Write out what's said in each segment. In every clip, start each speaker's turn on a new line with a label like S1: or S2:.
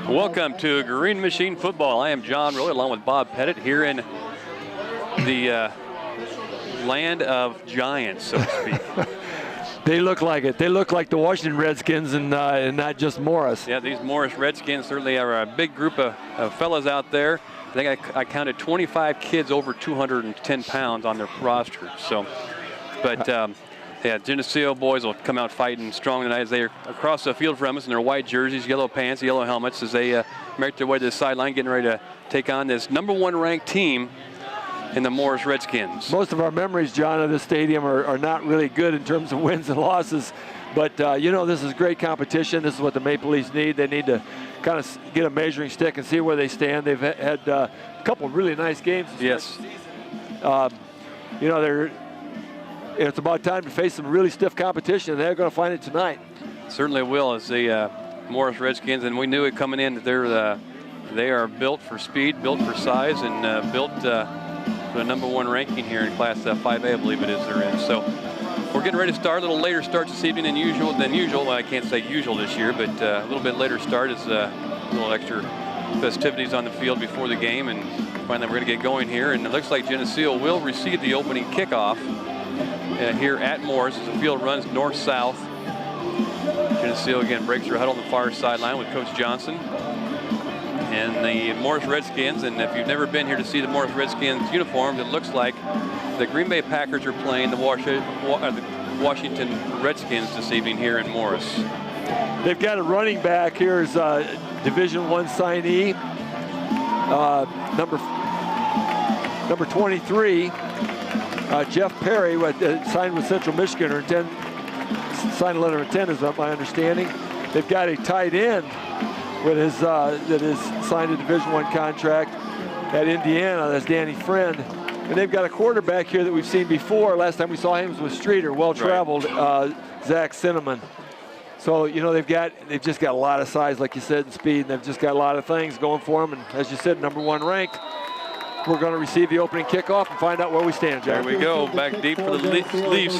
S1: Welcome to Green Machine Football. I am John Rowley along with Bob Pettit here in the land of giants, so to speak.
S2: They look like it. They look like the Washington Redskins and not just Morris.
S1: Yeah, these Morris Redskins certainly are a big group of fellas out there. I think I counted 25 kids over 210 pounds on their roster. So, but yeah, Geneseo boys will come out fighting strong tonight as they are across the field from us in their white jerseys, yellow pants, yellow helmets as they make their way to the sideline, getting ready to take on this #1 ranked team in the Morris Redskins.
S2: Most of our memories, John, of this stadium are not really good in terms of wins and losses. But, this is great competition. This is what the Maple Leafs need. They need to kind of get a measuring stick and see where they stand. They've had a couple of really nice games.
S1: Yes.
S2: It's about time to face some really stiff competition, and they're going to find it tonight.
S1: Certainly will, as the Morris Redskins, and we knew it coming in that they are built for speed, built for size, and built for the #1 ranking here in Class 5A, I believe it is they're in. So we're getting ready to start. A little later start this evening than usual. Well, I can't say usual this year, but a little bit later start is a little extra festivities on the field before the game, and finally we're going to get going here. And it looks like Geneseo will receive the opening kickoff here at Morris as the field runs north-south. Geneseo again breaks their huddle on the far sideline with Coach Johnson and the Morris Redskins. And if you've never been here to see the Morris Redskins uniforms, it looks like the Green Bay Packers are playing the Washington Redskins this evening here in Morris.
S2: They've got a running back here is Division I signee, number 23. Jeff Perry signed with Central Michigan, or signed a letter of intent, is my understanding. They've got a tight end that has signed a Division I contract at Indiana. That's Danny Friend. And they've got a quarterback here that we've seen before. Last time we saw him was with Streeter, well-traveled, Zach Cinnamon. So, they've just got a lot of size, like you said, and speed, and they've just got a lot of things going for them. And as you said, #1 ranked. We're going to receive the opening kickoff and find out where we stand, Jack.
S1: There we go, back deep for the Leafs.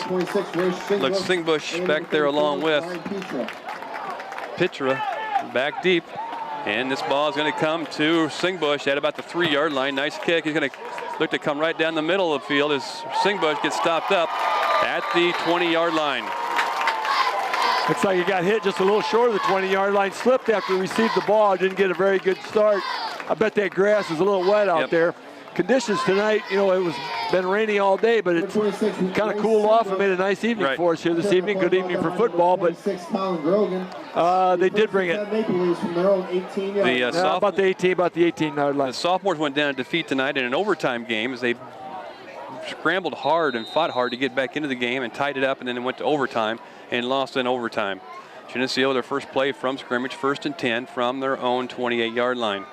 S1: Looks Singbush back there along with Pitra back deep. And this ball is going to come to Singbush at about the 3-yard line. Nice kick. He's going to look to come right down the middle of the field as Singbush gets stopped up at the 20-yard line.
S2: Looks like he got hit just a little short of the 20-yard line. Slipped after he received the ball. Didn't get a very good start. I bet that grass is a little wet out there. Conditions tonight, it was been rainy all day, but it's kind of cooled off and made a nice evening for us here this evening. Good evening for football, but they did bring it. About the 18-yard line.
S1: The sophomores went down in defeat tonight in an overtime game as they scrambled hard and fought hard to get back into the game and tied it up, and then it went to overtime and lost in overtime. Geneseo, their first play from scrimmage, 1st and 10 from their own 28-yard line.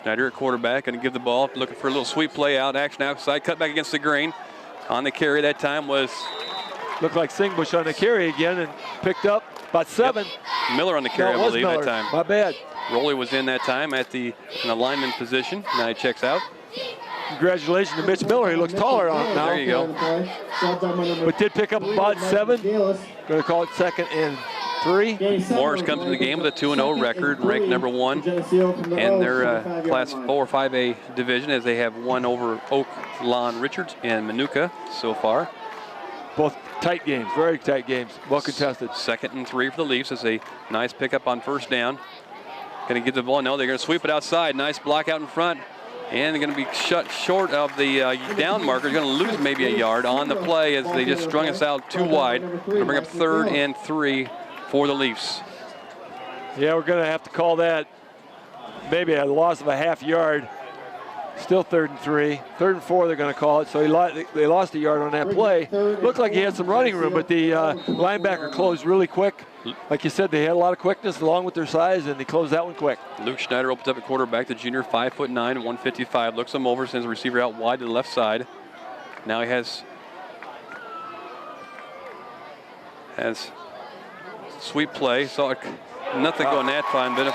S1: Schneider at quarterback, going to give the ball, looking for a little sweep play out, action outside, cut back against the grain. On the carry that time was...
S2: Looked like Singbush on the carry again and picked up about 7.
S1: Yep. Miller on the carry, I believe,
S2: Miller.
S1: that time.
S2: My bad.
S1: Rowley was in that time at in the lineman position. Now he checks out.
S2: Congratulations to Mitch Miller. He looks taller on it now.
S1: There you go.
S2: But did pick up about 7. Going to call it 2nd and 3.
S1: Morris comes in the game with a 2-0 record, ranked #1 in their Class 4 or 5A division, as they have won over Oak, Lawn, Richards, and Manuka so far.
S2: Both tight games, very tight games, well contested.
S1: 2nd and 3 for the Leafs as a nice pickup on 1st down. Going to get the ball. No, they're going to sweep it outside. Nice block out in front. And they're going to be shut short of the down marker. They're going to lose maybe a yard on the play as they just strung us out too wide. They'll bring up 3rd and 3 for the Leafs.
S2: Yeah, we're going to have to call that maybe a loss of a half yard. Still 3rd and 3. 3rd and 4 they're going to call it. So they lost a yard on that play. Looked like he had some running room, but the linebacker closed really quick. Like you said, they had a lot of quickness along with their size, and they closed that one quick.
S1: Luke Schneider opens up at quarterback, the junior, 5'9", 155. Looks him over, sends the receiver out wide to the left side. Now he has sweep play. Saw nothing going that fine. The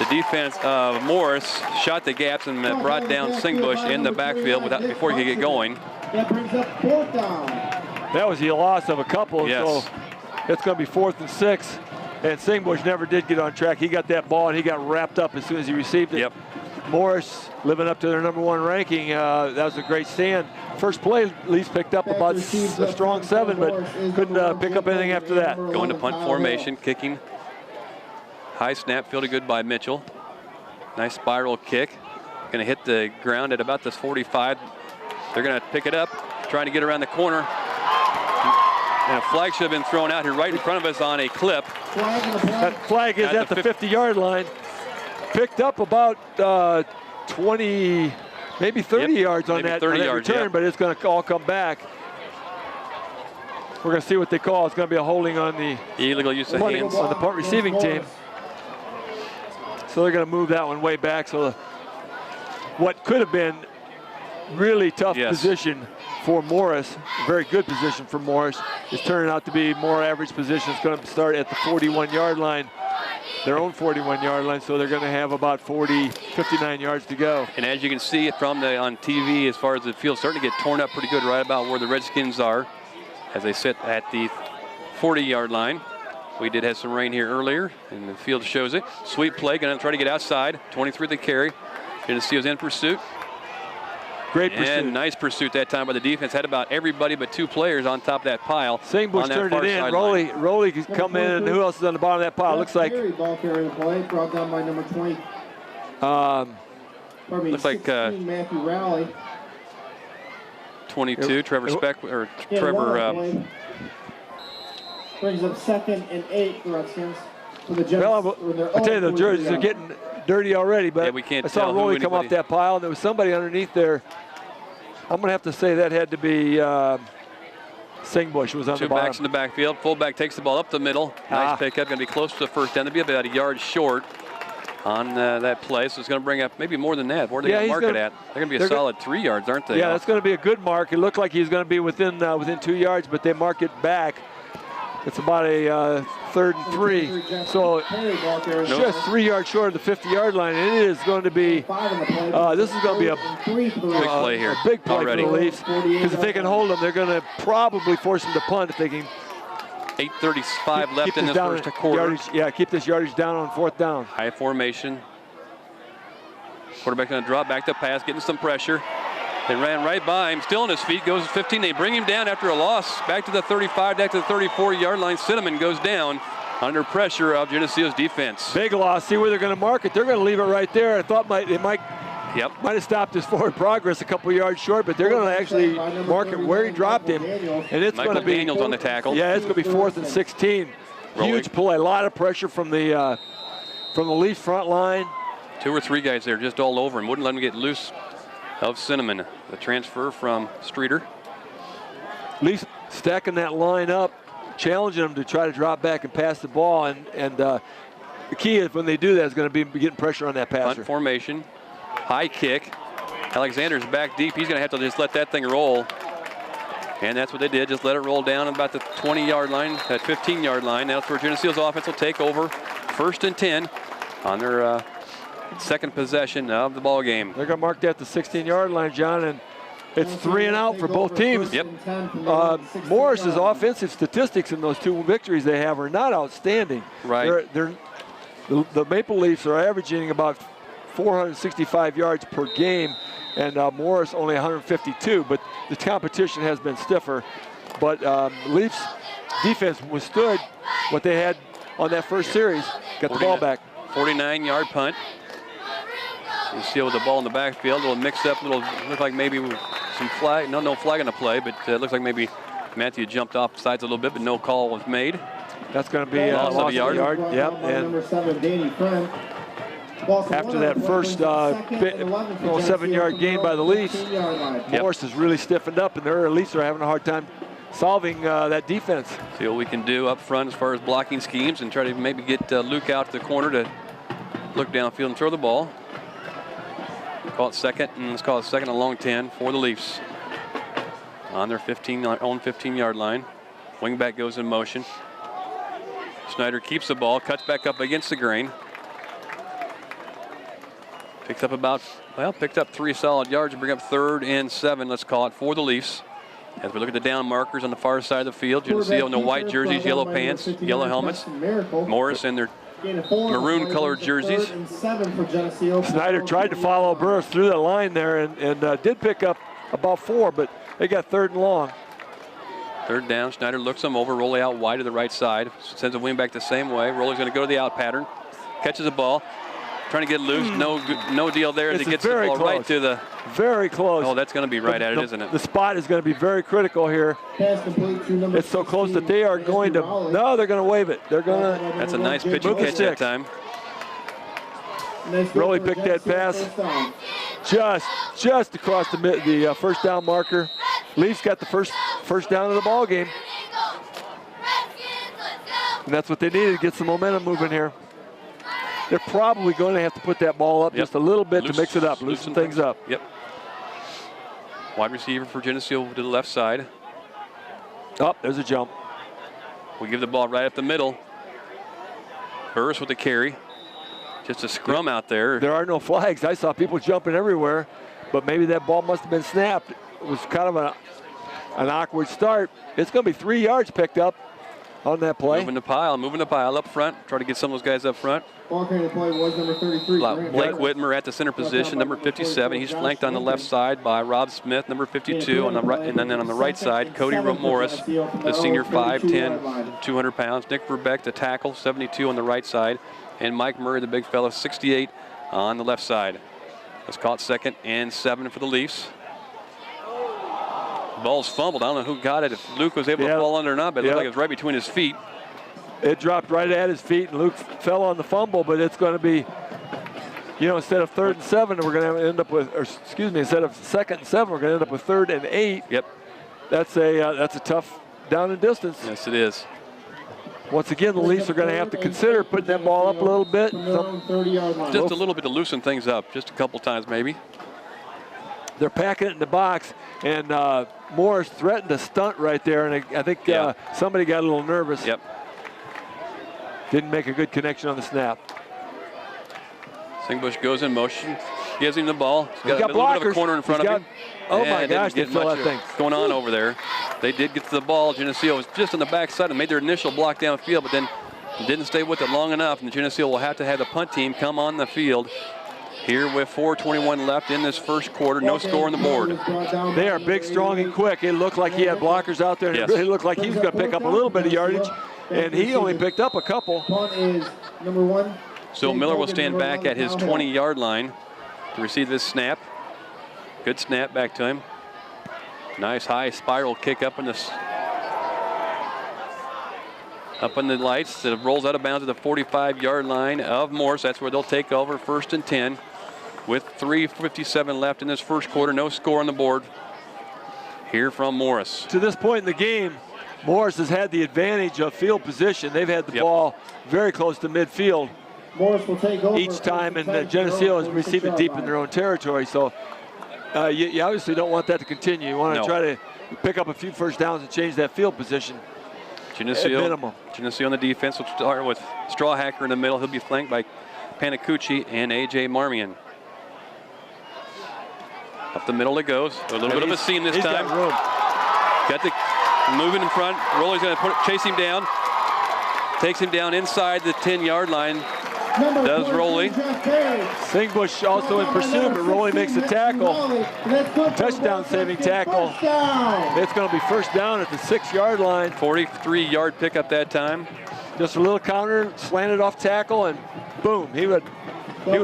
S1: defense of Morris shot the gaps and brought down Singbush in the backfield before he could get going.
S3: That brings up 4th down.
S2: That was the loss of a couple.
S1: Yes.
S2: So it's going to be 4th and 6. And Singbush never did get on track. He got that ball and he got wrapped up as soon as he received it.
S1: Yep.
S2: Morris living up to their #1 ranking. That was a great stand. First play, Leafs picked up about a strong 7, but couldn't pick up anything after that.
S1: Going to punt formation, kicking. High snap, fielded good by Mitchell. Nice spiral kick. Going to hit the ground at about this 45. They're going to pick it up, trying to get around the corner. And a flag should have been thrown out here right in front of us on a clip.
S2: That flag is at the 50-yard line. Picked up about 20, maybe 30 yards on that,
S1: 30
S2: on that
S1: yards,
S2: return,
S1: yeah.
S2: but it's going to all come back. We're going to see what they call. It's going to be a holding on the
S1: Illegal use of hands.
S2: on the punt receiving team. So they're going to move that one way back. So what could have been really tough position for Morris, a very good position for Morris, is turning out to be more average position. It's going to start at the 41-yard line, their own 41-yard line, so they're going to have about 59 yards to go.
S1: And as you can see it from on TV, as far as the field, starting to get torn up pretty good right about where the Redskins are as they sit at the 40-yard line. We did have some rain here earlier, and the field shows it. Sweep play, going to try to get outside. 23 the carry. Geneseo's in pursuit.
S2: Great pursuit.
S1: And nice pursuit that time by the defense. Had about everybody but 2 players on top of that pile.
S2: Singbush turned it in. Rowley could come in, and who else is on the bottom of that pile? Looks like.
S3: Ball carrying play brought down by number 20.
S1: Looks like
S3: Matthew Rowley.
S1: 22. Trevor Trevor.
S3: Brings up 2nd and 8 for Redskins.
S2: Well, I'll tell you, the jerseys are getting dirty already, but
S1: yeah, we can't
S2: I saw Rowley come off that pile, and there was somebody underneath there. I'm going to have to say that had to be Singbush was on the bottom.
S1: 2 backs in the backfield. Fullback takes the ball up the middle. Nice pickup. Going to be close to the first down. They'll be about a yard short on that play, so it's going to bring up maybe more than that. Where are they going to mark it at? They're going to be a solid 3 yards, aren't they?
S2: Yeah, that's going to be a good mark. It looked like he's going to be within 2 yards, but they mark it back. It's about a 3rd and 3, so just 3 yards short of the 50-yard line. And it is going to be, this is going to be a
S1: big play here.
S2: A big play
S1: already
S2: for the Leafs, because if they can hold them, they're going to probably force them to punt if they can.
S1: 8:35 left in this first quarter.
S2: Keep this yardage down on 4th down.
S1: High formation. Quarterback going to drop back to pass, getting some pressure. They ran right by him, still on his feet, goes 15. They bring him down after a loss. Back to the 35, back to the 34-yard line. Cinnamon goes down under pressure of Geneseo's defense.
S2: Big loss. See where they're going to mark it. They're going to leave it right there. I thought they might have stopped his forward progress a couple yards short, but they're going to actually mark it where he dropped him. And it's going to be
S1: Daniels on the tackle.
S2: Yeah, it's going to be 4th and 16. Huge play. A lot of pressure from the Leafs front line.
S1: 2 or 3 guys there just all over him. Wouldn't let him get loose of Cinnamon. The transfer from Streeter.
S2: Leafs stacking that line up, challenging them to try to drop back and pass the ball. And the key is when they do that is going to be getting pressure on that passer.
S1: Punt formation. High kick. Alexander's back deep. He's going to have to just let that thing roll. And that's what they did. Just let it roll down about the 20-yard line, that 15-yard line. That's where Geneseo's offense will take over. 1st and 10 on their second possession of the ball game.
S2: They're going to mark that the 16-yard line, John, and it's 3 and out for both teams.
S1: Yep.
S2: Morris's offensive statistics in those 2 victories they have are not outstanding.
S1: Right.
S2: The Maple Leafs are averaging about 465 yards per game, and Morris only 152, but the competition has been stiffer. But Leafs defense withstood what they had on that first series. Got the ball back.
S1: 49-yard punt. Geneseo with the ball in the backfield, a little mixed up, looked like maybe some flag. No flag on the play, but it looks like maybe Matthew jumped off sides a little bit, but no call was made.
S2: That's going to be a loss of a yard. Yep. And after that first 7-yard gain by the Leafs, Morris has really stiffened up, and the Leafs are having a hard time solving that defense.
S1: See what we can do up front as far as blocking schemes and try to maybe get Luke out to the corner to look downfield and throw the ball. Call it second, and let's call it 2nd and long 10 for the Leafs. On their own 15-yard line. Wingback goes in motion. Snyder keeps the ball, cuts back up against the grain. Picked up 3 solid yards to bring up 3rd and 7, let's call it, for the Leafs. As we look at the down markers on the far side of the field, Geneseo in the white jerseys, yellow pants, yellow helmets. Morris in their maroon colored jerseys.
S2: Snyder tried to follow Burris through the line there and did pick up about 4, but they got 3rd and long.
S1: 3rd down, Snyder looks them over, Roley out wide to the right side. Sends the wing back the same way. Roley's going to go to the out pattern. Catches the ball. Trying to get loose. No deal there as he gets the ball
S2: close.
S1: right to the...
S2: Very close.
S1: Oh, that's going to be right at it, isn't it?
S2: The spot is going to be very critical here. It's so close that they are going to... No, they're going to wave it. They're going to...
S1: That's a nice pitch and catch that time.
S2: Roley picked that pass just across the first down marker. Leafs got the first down of the ball game. And that's what they needed to get some momentum moving here. They're probably going to have to put that ball up just a little bit to mix it up, loosen things up.
S1: Yep. Wide receiver for Geneseo to the left side.
S2: Oh, there's a jump.
S1: We give the ball right up the middle. Burris with the carry. Just a scrum out there.
S2: There are no flags. I saw people jumping everywhere, but maybe that ball must have been snapped. It was kind of an awkward start. It's going to be 3 yards picked up on that play.
S1: Moving the pile up front. Try to get some of those guys up front.
S3: Ball carrying the play was number 33.
S1: Blake Whitmer at the center position, number 57. He's flanked on the left side by Rob Smith, number 52, on the right, and then on the right side, Cody Morris, the senior, 5'10", 200 pounds. Nick Verbeck, the tackle, 72 on the right side, and Mike Murray, the big fella, 68 on the left side. It's caught 2nd and 7 for the Leafs. Ball's fumbled. I don't know who got it, if Luke was able to fall under or not, but it looked like it was right between his feet.
S2: It dropped right at his feet, and Luke fell on the fumble, but it's going to be, instead of 3rd and 7, we're going to end up with, instead of 2nd and 7, we're going to end up with 3rd and 8.
S1: Yep.
S2: That's a tough down and distance.
S1: Yes, it is.
S2: Once again, the Leafs are going to have to consider putting that ball up a little bit.
S1: Just a little bit to loosen things up, just a couple times maybe.
S2: They're packing it in the box, and Morris threatened to stunt right there, and I think somebody got a little nervous.
S1: Yep.
S2: Didn't make a good connection on the snap.
S1: Singbush goes in motion, gives him the ball. He's got a little bit of a corner in front of him.
S2: Oh my gosh, they fill that thing.
S1: Going on over there. They did get to the ball. Geneseo was just on the backside and made their initial block downfield, but then didn't stay with it long enough, and Geneseo will have to have the punt team come on the field here with 4:21 left in this first quarter. No score on the board.
S2: They are big, strong, and quick. It looked like he had blockers out there, and it really looked like he was going to pick up a little bit of yardage, and he only picked up a couple.
S1: So Miller will stand back at his 20-yard line to receive this snap. Good snap back to him. Nice high spiral kick up in the lights. It rolls out of bounds at the 45-yard line of Morse. That's where they'll take over, 1st and 10. With 3:57 left in this first quarter, no score on the board here from Morris.
S2: To this point in the game, Morris has had the advantage of field position. They've had the ball very close to midfield
S3: Morris will take over
S2: each time, and Geneseo has received it deep in their own territory. So you obviously don't want that to continue. You want to try to pick up a few first downs and change that field position.
S1: Geneseo on the defense will start with Strawhacker in the middle. He'll be flanked by Panacucci and A.J. Marmion. Up the middle it goes. A little bit of a seam this time. Got the moving in front. Roley's going to chase him down. Takes him down inside the 10-yard line. Does Roley.
S2: Singbush also in pursuit, but Roley makes the tackle. Touchdown-saving tackle. It's going to be first down at the 6-yard line.
S1: 43-yard pickup that time.
S2: Just a little counter, slanted off tackle, and boom, he was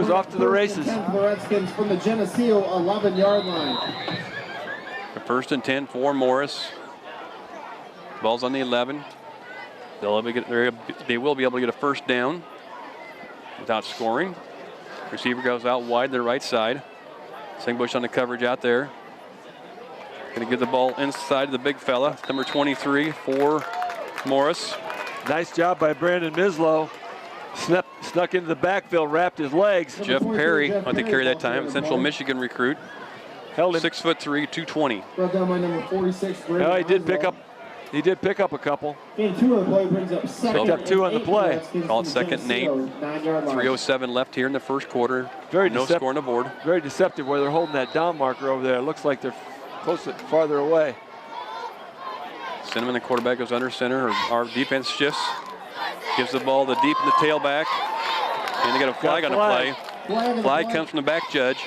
S2: off to the races.
S3: The Redskins from the Geneseo 11-yard line.
S1: The 1st and 10 for Morris. Ball's on the 11. They will be able to get a first down without scoring. Receiver goes out wide to the right side. Singbush on the coverage out there. Going to get the ball inside the big fella, number 23 for Morris.
S2: Nice job by Brandon Mislow. Snuck into the backfield, wrapped his legs.
S1: Jeff Perry on the carry that time, Central Michigan recruit.
S2: Held him.
S1: 6'3", 220.
S3: Brought down by number 46.
S2: Well, he did pick up a couple.
S3: Gain 2 on the play, brings up 2nd.
S2: Picked up 2 on the play.
S1: Called 2nd and 8. 3:07 left here in the first quarter. No score on the board.
S2: Very deceptive where they're holding that down marker over there. It looks like they're farther away.
S1: Cinnamon, the quarterback, goes under center. Our defense shifts. Gives the ball the deep in the tailback. And they got a flag on the play. Flag comes from the back judge.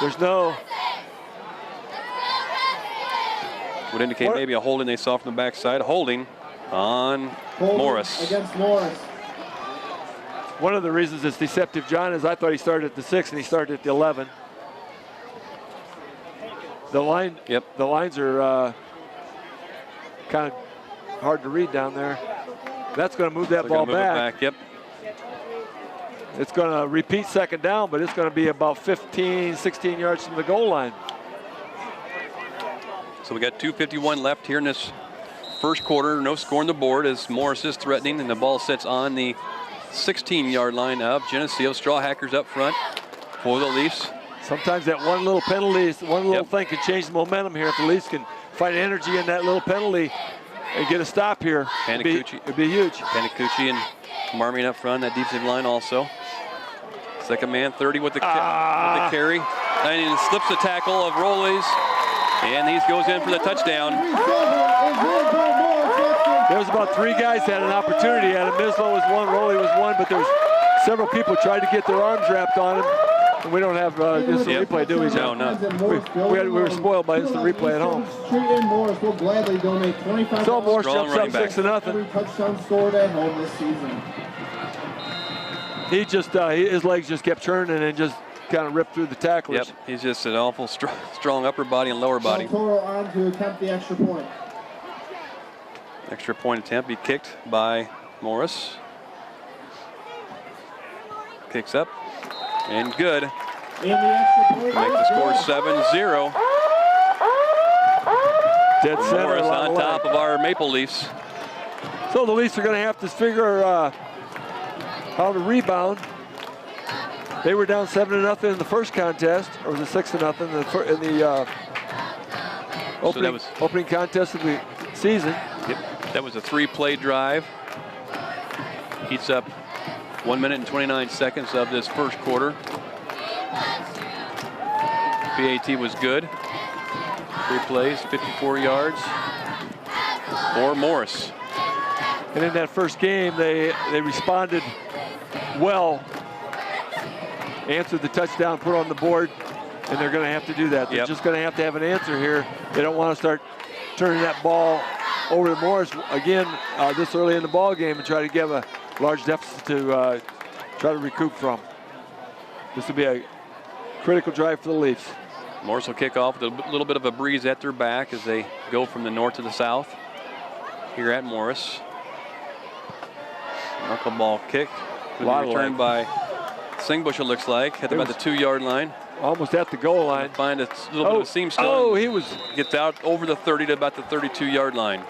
S2: There's no.
S1: Would indicate maybe a holding they saw from the backside. Holding on Morris.
S3: Against Morris.
S2: One of the reasons it's deceptive, John, is I thought he started at the 6 and he started at the 11. The line.
S1: Yep.
S2: The lines are kind of hard to read down there. That's going to move that ball back.
S1: Yep.
S2: It's going to repeat second down, but it's going to be about 15, 16 yards from the goal line.
S1: So we got 2:51 left here in this first quarter. No score on the board as Morris is threatening, and the ball sits on the 16-yard line of Geneseo. Straw Hackers up front for the Leafs.
S2: Sometimes that one little penalty, one little thing can change the momentum here. If the Leafs can find energy in that little penalty and get a stop here, it'd be huge.
S1: Panicucci and Marmion up front, that defensive line also. Second man, 30 with the carry. And he slips the tackle of Rollies. And he goes in for the touchdown.
S2: There was about 3 guys that had an opportunity. Adam Mislow was one, Rolly was one, but there was several people tried to get their arms wrapped on him. And we don't have instant replay, do we, John?
S1: No.
S2: We were spoiled by instant replay at home.
S3: Morris will gladly donate $25.
S2: So Morris jumps up 6-0.
S3: Every touchdown scored at home this season.
S2: He just, his legs just kept churning and just kind of ripped through the tacklers.
S1: Yep, he's just an awful strong upper body and lower body.
S3: Toro on to attempt the extra point.
S1: Extra point attempt be kicked by Morris. Kicks up and good.
S3: And the extra point.
S1: Make the score 7-0.
S2: Dead center.
S1: Morris on top of our Maple Leafs.
S2: So the Leafs are going to have to figure how to rebound. They were down 7-0 in the first contest, or was it 6-0 in the opening contest of the season?
S1: Yep, that was a 3-play drive. Heats up 1 minute and 29 seconds of this first quarter. PAT was good. 3 plays, 54 yards for Morris.
S2: And in that first game, they responded well. Answered the touchdown, put on the board, and they're going to have to do that. They're just going to have an answer here. They don't want to start turning that ball over to Morris again this early in the ball game and try to give a large deficit to try to recoup from. This will be a critical drive for the Leafs.
S1: Morris will kick off with a little bit of a breeze at their back as they go from the north to the south here at Morris. Knuckleball kick. Returned by Singbush, it looks like, at about the 2-yard line.
S2: Almost at the goal line.
S1: Find a little bit of a seam still.
S2: Oh, he
S1: gets out over the 30 to about the 32-yard line.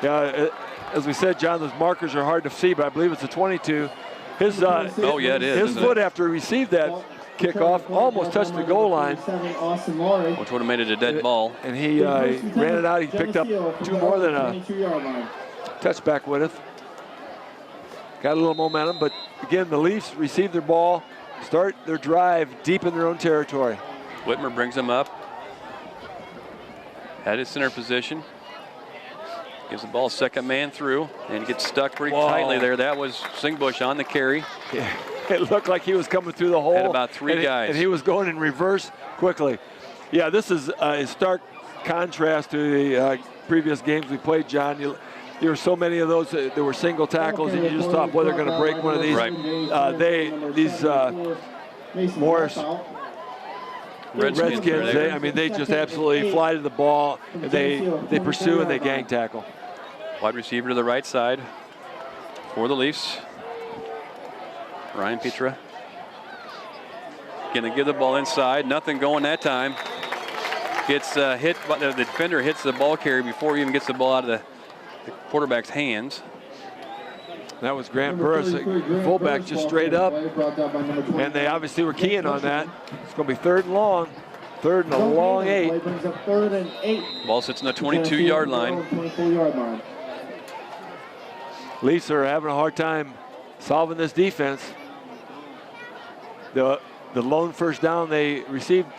S2: Yeah, as we said, John, those markers are hard to see, but I believe it's a 22. His
S1: oh yeah, it is.
S2: His foot after he received that kickoff almost touched the goal line,
S1: which would have made it a dead ball.
S2: And he ran it out. He picked up 2 more than a touchback with it. Got a little momentum, but again, the Leafs receive their ball, start their drive deep in their own territory.
S1: Whitmer brings him up. At his center position. Gives the ball second man through and gets stuck pretty tightly there. That was Singbush on the carry.
S2: Yeah, it looked like he was coming through the hole.
S1: Had about 3 guys.
S2: And he was going in reverse quickly. Yeah, this is a stark contrast to the previous games we played, John. There were so many of those that were single tackles, and you just thought, well, they're going to break one of these.
S1: Right.
S2: Morris Redskins, they just absolutely fly to the ball. They pursue and they gang tackle.
S1: Wide receiver to the right side for the Leafs. Ryan Petra. Going to give the ball inside. Nothing going that time. Gets hit, but the defender hits the ball carrier before he even gets the ball out of the quarterback's hands.
S2: That was Grant Burris, fullback, just straight up. And they obviously were keying on that. It's going to be 3rd and long. 3rd and a long 8.
S1: Ball sits on the 22-yard line.
S2: Leafs are having a hard time solving this defense. The lone first down they received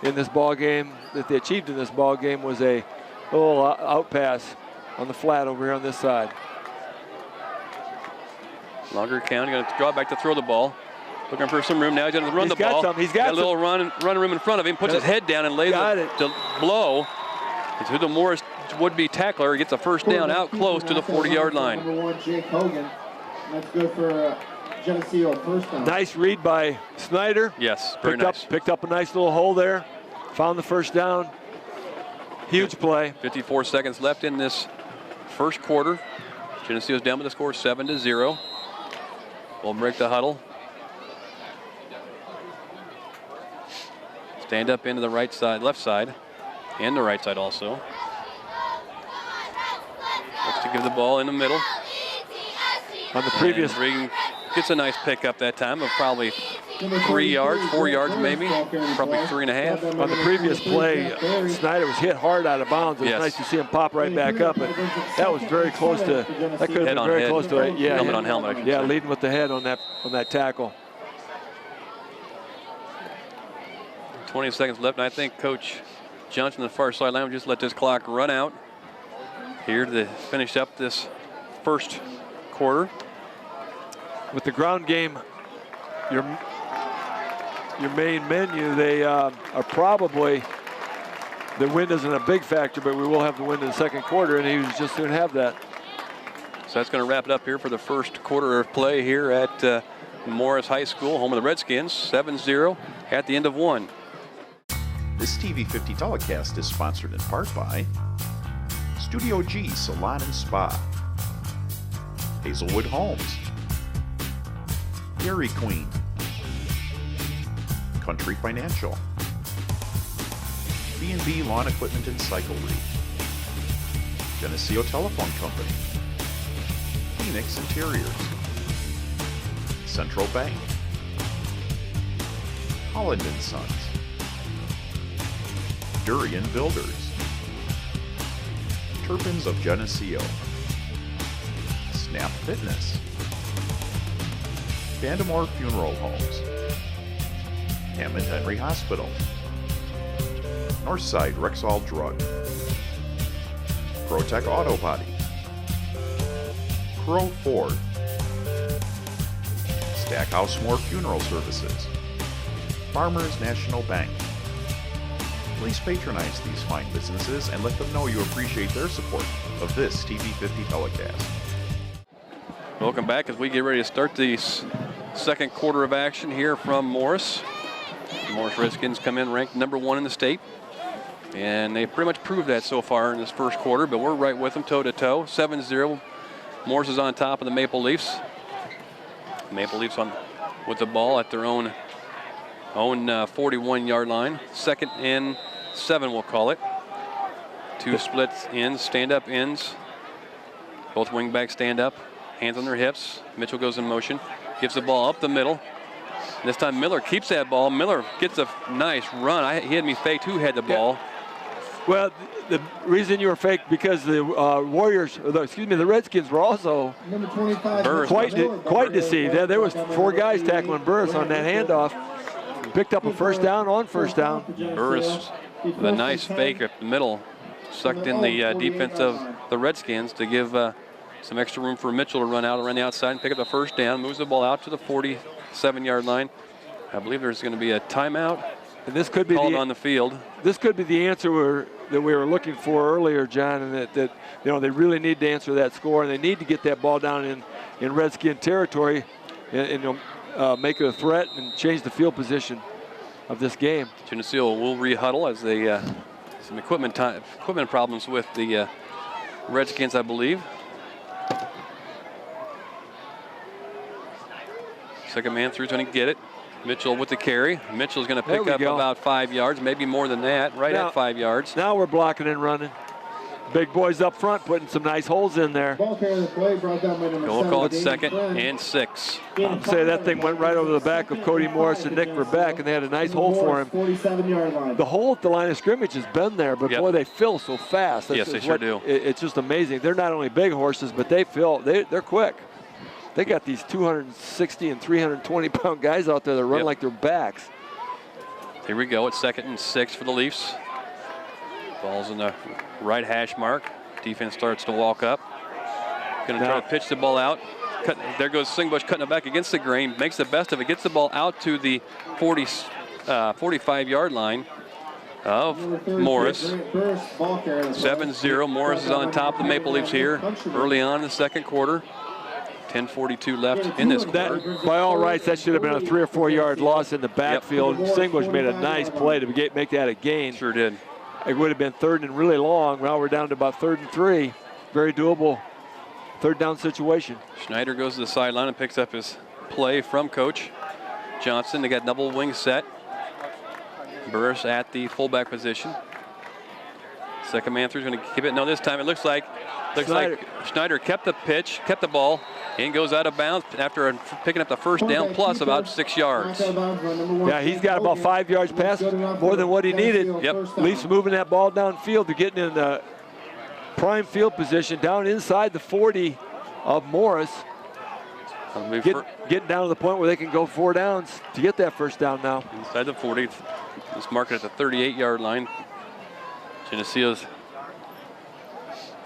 S2: in this ball game, that they achieved in this ball game, was a little out pass on the flat over here on this side.
S1: Longer count. He's going to draw back to throw the ball. Looking for some room now. He's going to run the ball.
S2: He's got
S1: a little run room in front of him. Puts his head down and lays the blow. It's who the Morris would-be tackler. Gets a first down out close to the 40-yard line.
S3: Number 1, Jake Hogan. That's good for Geneseo first down.
S2: Nice read by Snyder.
S1: Yes, very nice.
S2: Picked up a nice little hole there. Found the first down. Huge play.
S1: 54 seconds left in this first quarter. Geneseo's down with the score 7-0. We'll break the huddle. Stand up into the right side, left side, and the right side also. Looks to give the ball in the middle.
S2: On the previous,
S1: Regan gets a nice pickup that time of probably 3 yards, 4 yards maybe, probably 3.5.
S2: On the previous play, Snyder was hit hard out of bounds. It was nice to see him pop right back up, but that was very close to. That could have been very close to it. Yeah,
S1: helmet on helmet.
S2: Yeah, leading with the head on that tackle.
S1: 20 seconds left, and I think Coach Johnson on the far sideline will just let this clock run out here to finish up this first quarter.
S2: With the ground game, your main menu, they are probably, the wind isn't a big factor, but we will have the wind in the second quarter, and he was just going to have that.
S1: So that's going to wrap it up here for the first quarter of play here at Morris High School, home of the Redskins, 7-0 at the end of one.
S4: This TV50 telecast is sponsored in part by Studio G Salon and Spa, Hazelwood Homes, Dairy Queen, Country Financial, B&B Lawn Equipment and Cyclery, Geneseo Telephone Company, Phoenix Interiors, Central Bank, Holland & Sons, Durian Builders, Turpins of Geneseo, Snap Fitness, Vandemore Funeral Homes, Hammond Henry Hospital, Northside Rexall Drug, ProTech Auto Body, Crow Ford, Stackhouse Moore Funeral Services, Farmers National Bank. Please patronize these fine businesses and let them know you appreciate their support of this TV50 telecast.
S1: Welcome back as we get ready to start the second quarter of action here from Morris. The Morris Redskins come in ranked number 1 in the state, and they pretty much proved that so far in this first quarter, but we're right with them toe-to-toe. 7-0. Morris is on top of the Maple Leafs. Maple Leafs on with the ball at their own 41-yard line. 2nd and 7, we'll call it. 2 splits ends, stand-up ends. Both wingbacks stand up, hands on their hips. Mitchell goes in motion, gives the ball up the middle. This time Miller keeps that ball. Miller gets a nice run. He had me faked. Who had the ball?
S2: Well, the reason you were faked because the the Redskins were also quite deceived. There was 4 guys tackling Burris on that handoff. Picked up a first down on first down.
S1: Burris with a nice fake up the middle. Sucked in the defense of the Redskins to give some extra room for Mitchell to run out around the outside and pick up the first down. Moves the ball out to the 47-yard line. I believe there's going to be a timeout.
S2: And this could be
S1: called on the field.
S2: This could be the answer that we were looking for earlier, John, and that they really need to answer that score, and they need to get that ball down in Redskin territory and make it a threat and change the field position of this game.
S1: Geneseo will rehuddle as they some equipment problems with the Redskins, I believe. Second man through, going to get it. Mitchell with the carry. Mitchell's going to pick up about 5 yards, maybe more than that, at 5 yards.
S2: Now we're blocking and running. Big boys up front putting some nice holes in there.
S1: We'll call it 2nd and 6.
S2: I'd say that thing went right over the back of Cody Morris and Nick Verbeck, and they had a nice hole for him.
S3: 47-yard line.
S2: The hole at the line of scrimmage has been there, but boy, they fill so fast.
S1: Yes, they sure do.
S2: It's just amazing. They're not only big horses, but they fill. They're quick. They got these 260 and 320-pound guys out there that run like their backs.
S1: Here we go. It's 2nd and 6 for the Leafs. Ball's in the right hash mark. Defense starts to walk up. Going to try to pitch the ball out. There goes Singbush cutting it back against the grain. Makes the best of it. Gets the ball out to the 45-yard line of Morris. 7-0. Morris is on top of the Maple Leafs here early on in the second quarter. 10:42 left in this quarter.
S2: By all rights, that should have been a 3 or 4 yard loss in the backfield. Singbush made a nice play to make that a gain.
S1: Sure did.
S2: It would have been 3rd and really long. Now we're down to about 3rd and 3. Very doable 3rd down situation.
S1: Schneider goes to the sideline and picks up his play from Coach Johnson. They got double wing set. Burris at the fullback position. Second man through is going to keep it. No, this time it looks like Schneider kept the pitch, kept the ball, and goes out of bounds after picking up the first down plus about 6 yards.
S2: Yeah, he's got about 5 yards past more than what he needed.
S1: Yep.
S2: Leafs moving that ball downfield to getting in the prime field position down inside the 40 of Morris. Getting down to the point where they can go 4 downs to get that first down now.
S1: Inside the 40. It's marked at the 38-yard line. Geneseo's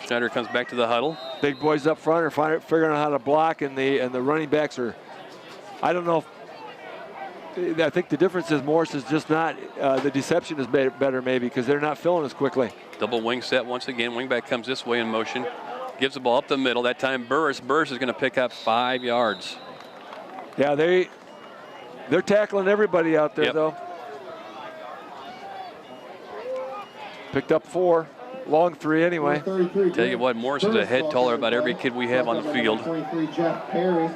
S1: Schneider comes back to the huddle.
S2: Big boys up front are figuring out how to block, and the running backs are, I don't know. I think the difference is Morris is just not, the deception is better maybe because they're not filling as quickly.
S1: Double wing set once again. Wingback comes this way in motion. Gives the ball up the middle. That time Burris is going to pick up 5 yards.
S2: Yeah, they're tackling everybody out there though. Picked up 4. Long 3 anyway.
S1: Tell you what, Morris is a head taller about every kid we have on the field.
S3: 23, Jeff Perry.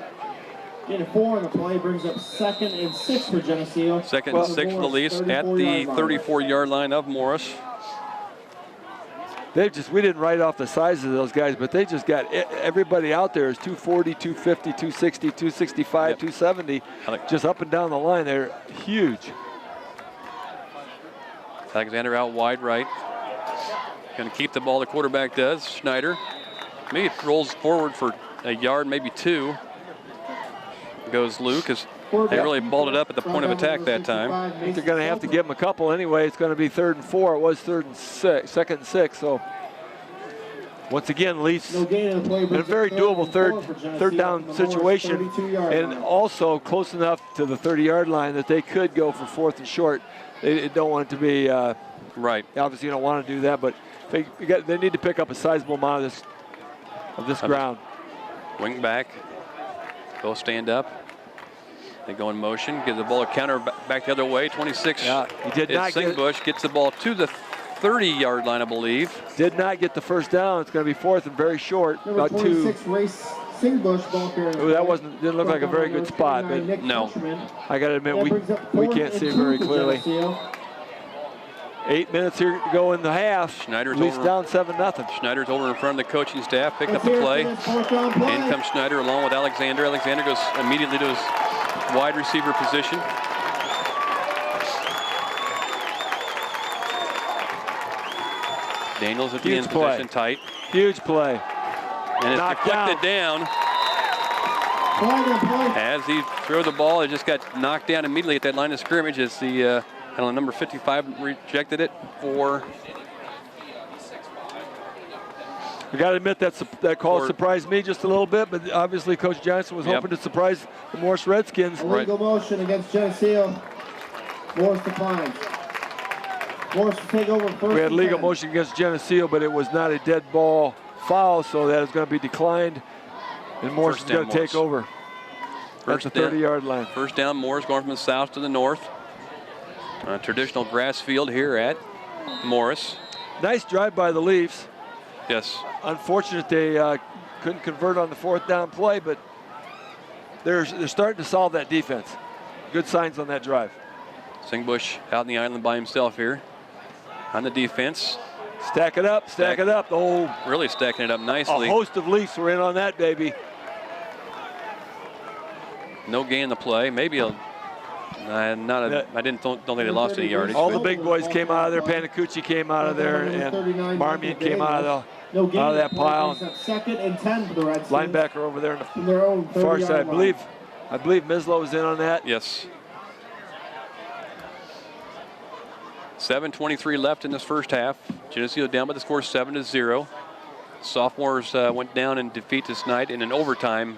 S3: Getting 4 on the play brings up 2nd and 6 for Geneseo.
S1: 2nd and 6 for the Leafs at the 34-yard line of Morris.
S2: We didn't write off the size of those guys, but they just got everybody out there is 240, 250, 260, 265, 270, just up and down the line. They're huge.
S1: Alexander out wide right. Going to keep the ball. The quarterback does. Schneider. Maybe it rolls forward for a yard, maybe 2. Goes Luke as they really balled it up at the point of attack that time.
S2: I think they're going to have to give them a couple anyway. It's going to be 3rd and 4. It was 3rd and 6, 2nd and 6. So once again, Leafs in a very doable third down situation, and also close enough to the 30-yard line that they could go for 4th and short. They don't want it to be
S1: right.
S2: Obviously, you don't want to do that, but they need to pick up a sizable amount of this ground.
S1: Wing back. Both stand up. They go in motion. Give the ball a counter back the other way. 26.
S2: Yeah, he did not
S1: Singbush gets the ball to the 30-yard line, I believe.
S2: Did not get the first down. It's going to be 4th and very short.
S3: Number 26, Race Singbush, ball carrier.
S2: Oh, that didn't look like a very good spot, but
S1: no.
S2: I got to admit we can't see it very clearly. 8 minutes here to go in the half.
S1: Schneider's
S2: Leafs
S1: over,
S2: down 7-0.
S1: Schneider's over in front of the coaching staff, picking up the play. In comes Schneider along with Alexander. Alexander goes immediately to his wide receiver position. Daniels at the end position tight.
S2: Huge play.
S1: And it's deflected down. As he threw the ball, it just got knocked down immediately at that line of scrimmage as the number 55 rejected it for.
S2: I got to admit that call surprised me just a little bit, but obviously Coach Johnson was hoping to surprise the Morris Redskins.
S3: Illegal motion against Geneseo. Morris declines. Morris to take over first.
S2: We had legal motion against Geneseo, but it was not a dead ball foul, so that is going to be declined, and Morris is going to take over. That's the 30-yard line.
S1: First down, Morris going from the south to the north. Traditional grass field here at Morris.
S2: Nice drive by the Leafs.
S1: Yes.
S2: Unfortunate they couldn't convert on the 4th down play, but they're starting to solve that defense. Good signs on that drive.
S1: Singbush out in the island by himself here on the defense.
S2: Stack it up, stack it up. Oh,
S1: really stacking it up nicely.
S2: A host of Leafs were in on that, baby.
S1: No gain in the play. Maybe I don't think they lost any yardage.
S2: All the big boys came out of there. Panacucci came out of there, and Marmion came out of that pile.
S3: 2nd and 10 for the Red Skins.
S2: Linebacker over there on the far side. I believe Mislow was in on that.
S1: Yes. 7:23 left in this first half. Geneseo down by the score 7-0. Sophomores went down in defeat this night in an overtime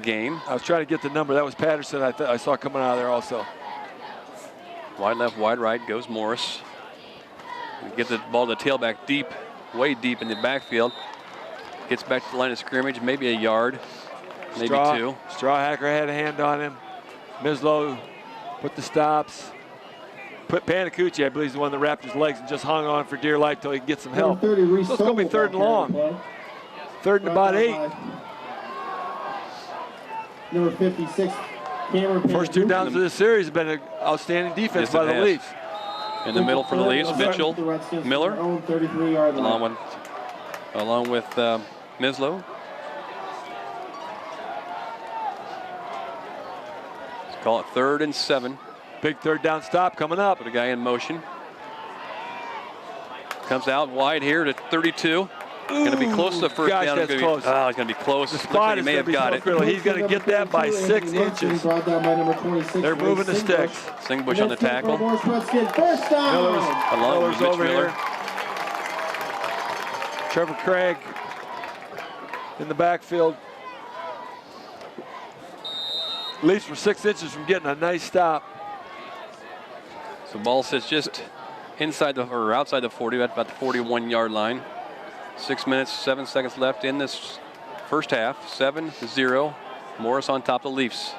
S1: game.
S2: I was trying to get the number. That was Patterson I saw coming out of there also.
S1: Wide left, wide right goes Morris. Gets the ball to the tailback deep, way deep in the backfield. Gets back to the line of scrimmage, maybe a yard, maybe two.
S2: Strawhacker had a hand on him. Mislow put the stops. Put Panacucci, I believe, is the one that wrapped his legs and just hung on for dear life till he can get some help. So it's going to be 3rd and long. 3rd and about 8.
S3: Number 56, Cameron.
S2: First 2 downs of this series have been an outstanding defense by the Leafs.
S1: In the middle for the Leafs, Mitchell, Miller,
S3: 33-yard line.
S1: along with Mislow. Let's call it 3rd and 7.
S2: Big 3rd down stop coming up.
S1: Put a guy in motion. Comes out wide here to 32. Going to be close to the first down.
S2: That's close.
S1: Oh, he's going to be close.
S2: The spot is going to be so critical. He's going to get that by 6 inches. They're moving the sticks.
S1: Singbush on the tackle.
S3: First down.
S2: Miller's over here. Trevor Craig in the backfield. Leafs were 6 inches from getting a nice stop.
S1: So ball sits just inside or outside the 40, at about the 41-yard line. 6 minutes, 7 seconds left in this first half. 7-0. Morris on top of the Leafs.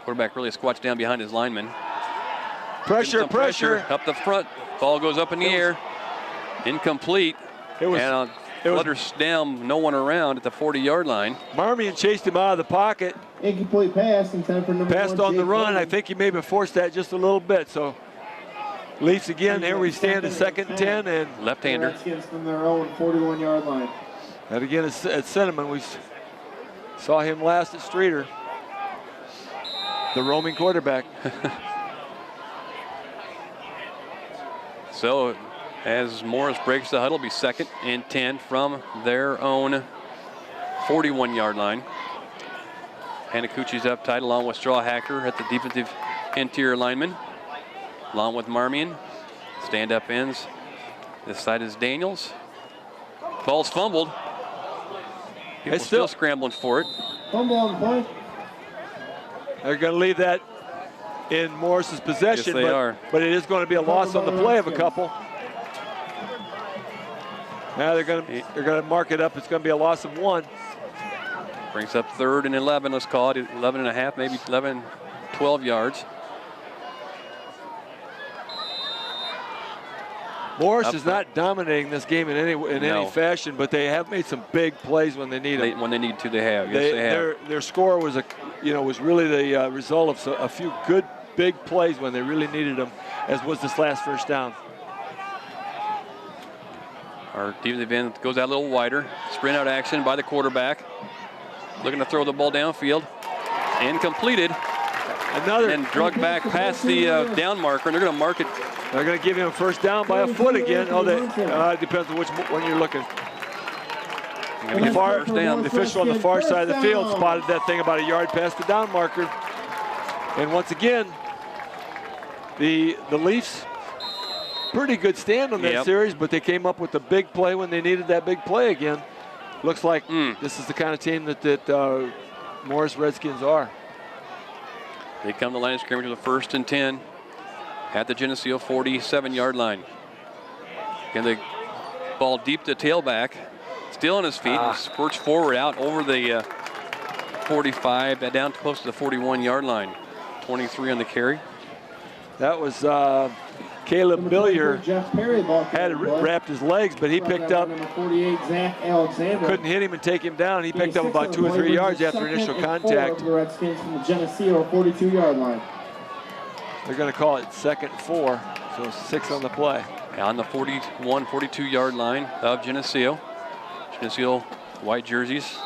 S1: Quarterback really squats down behind his lineman.
S2: Pressure.
S1: Up the front. Ball goes up in the air. Incomplete. And flutters down, no one around at the 40-yard line.
S2: Marmion chased him out of the pocket.
S3: Incomplete pass in time for number 1.
S2: Passed on the run. I think he maybe forced that just a little bit. So Leafs again. Here we stand at 2nd and 10 and
S1: left-hander.
S3: Redskins from their own 41-yard line.
S2: And again at Cinnamon, we saw him last at Streeter, the roaming quarterback.
S1: So as Morris breaks the huddle, it'll be 2nd and 10 from their own 41-yard line. Panacucci's up tight along with Strawhacker at the defensive interior lineman. Along with Marmion. Stand-up ends. This side is Daniels. Ball's fumbled. People still scrambling for it.
S3: Fumble on the point.
S2: They're going to leave that in Morris's possession.
S1: Yes, they are.
S2: But it is going to be a loss on the play of a couple. Now they're going to mark it up. It's going to be a loss of 1.
S1: Brings up 3rd and 11. Let's call it 11 and a half, maybe 11, 12 yards.
S2: Morris is not dominating this game in any fashion, but they have made some big plays when they need them.
S1: When they need to, they have. Yes, they have.
S2: Their score was really the result of a few good big plays when they really needed them, as was this last first down.
S1: Our defensive end goes out a little wider. Sprint out action by the quarterback. Looking to throw the ball downfield. Incompleted. And drug back past the down marker, and they're going to mark it.
S2: They're going to give him a first down by a foot again. Oh, it depends on which one you're looking. The official on the far side of the field spotted that thing about a yard past the down marker. And once again, the Leafs, pretty good stand on that series, but they came up with a big play when they needed that big play again. Looks like this is the kind of team that Morris Redskins are.
S1: They come to the line of scrimmage with a 1st and 10 at the Geneseo 47-yard line. And the ball deep to tailback, still on his feet, squirts forward out over the 45, down close to the 41-yard line. 23 on the carry.
S2: That was Caleb Billier.
S3: Jeff Perry
S2: had wrapped his legs, but he picked up.
S3: Number 48, Zach Alexander.
S2: Couldn't hit him and take him down. He picked up about 2 or 3 yards after initial contact.
S3: The Redskins from the Geneseo 42-yard line.
S2: They're going to call it 2nd and 4, so 6 on the play.
S1: On the 41, 42-yard line of Geneseo. Geneseo white jerseys.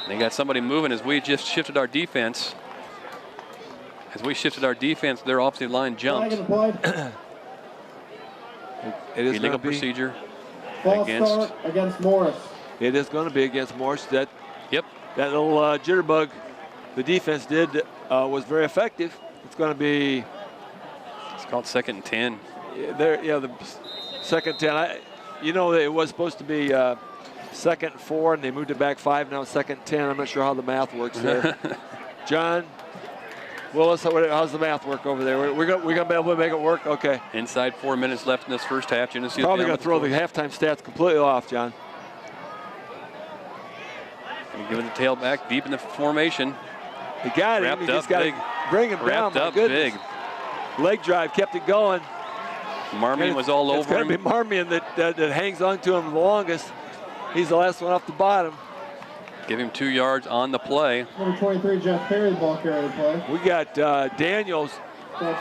S1: They got somebody moving as we just shifted our defense. As we shifted our defense, their offensive line jumped.
S2: It is
S1: illegal procedure
S3: against Morris.
S2: It is going to be against Morris. That little jitterbug the defense did was very effective. It's going to be
S1: Called 2nd and 10.
S2: Yeah, the 2nd 10. You know, it was supposed to be 2nd and 4, and they moved it back 5. Now it's 2nd and 10. I'm not sure how the math works there. John Willis, how's the math work over there? We're gonna be able to make it work. Okay.
S1: Inside 4 minutes left in this first half. Geneseo
S2: probably gonna throw the halftime stats completely off, John.
S1: Giving the tail back deep in the formation.
S2: He got him. He just got to bring him down.
S1: Wrapped up big.
S2: Leg drive kept it going.
S1: Marmion was all over him.
S2: It's going to be Marmion that hangs on to him the longest. He's the last one off the bottom.
S1: Give him 2 yards on the play.
S3: Number 23, Jeff Perry, the ball carrier to play.
S2: We got Daniels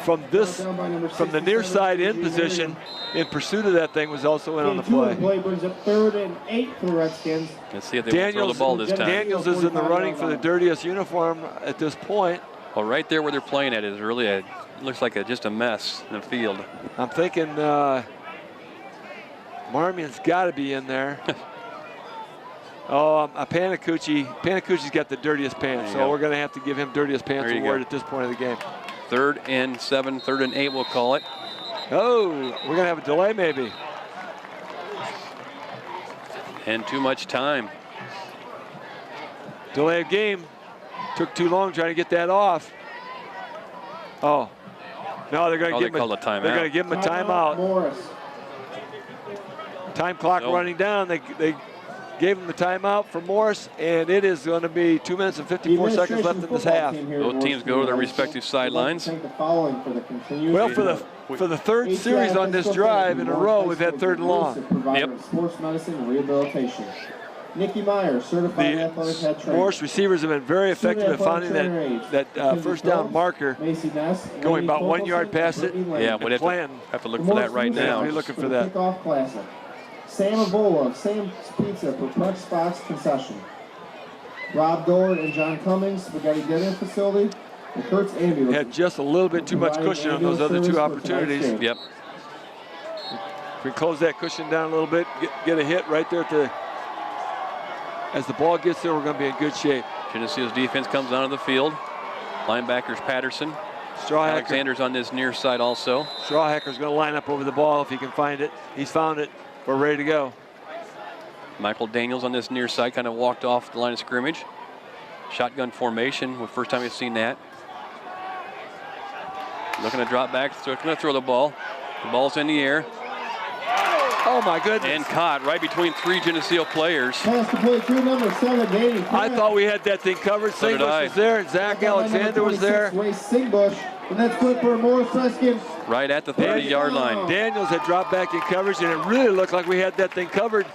S2: from the near side in position in pursuit of that thing was also in on the play.
S3: Play brings up 3rd and 8 for the Redskins.
S1: Let's see if they will throw the ball this time.
S2: Daniels is in the running for the dirtiest uniform at this point.
S1: Well, right there where they're playing at is really looks like just a mess in the field.
S2: I'm thinking Marmion's got to be in there. Panacucci's got the dirtiest pants, so we're going to have to give him dirtiest pants award at this point of the game.
S1: 3rd and 7, 3rd and 8, we'll call it.
S2: Oh, we're going to have a delay maybe.
S1: And too much time.
S2: Delay of game. Took too long trying to get that off. Oh. No, they're going to give him a timeout. They're going to give him a timeout.
S3: Morris.
S2: Time clock running down. They gave him the timeout for Morris, and it is going to be 2 minutes and 54 seconds left in this half.
S1: Both teams go to their respective sidelines.
S3: Well,
S2: for the 3rd series on this drive in a row, we've had 3rd and long.
S3: Yep. Sports medicine and rehabilitation. Nikki Meyer, certified athletic head trainer.
S2: Morris receivers have been very effective at finding that first down marker, going about 1 yard past it.
S1: Yeah, we'd have to look for that right now.
S2: We're looking for that.
S3: Kickoff classic. Sam Avola, Sam's Pizza, Perplex Spots Concession. Rob Dord and John Cummings, Spaghetti Dinner Facility. And Kurt's Ambulance.
S2: Had just a little bit too much cushion on those other 2 opportunities.
S1: Yep.
S2: If we close that cushion down a little bit, get a hit right there as the ball gets there, we're going to be in good shape.
S1: Geneseo's defense comes onto the field. Linebackers Patterson. Alexander's on this near side also.
S2: Strawhacker's going to line up over the ball if he can find it. He's found it. We're ready to go.
S1: Michael Daniels on this near side kind of walked off the line of scrimmage. Shotgun formation, first time we've seen that. Looking to drop back, so it's going to throw the ball. The ball's in the air.
S2: Oh my goodness.
S1: And caught right between 3 Geneseo players.
S3: Pass to play through number 7, Danny.
S2: I thought we had that thing covered. Singbush was there, and Zach Alexander was there.
S3: Singbush, and that's good for Morris Redskins.
S1: Right at the 30-yard line.
S2: Daniels had dropped back in coverage, and it really looked like we had that thing covered.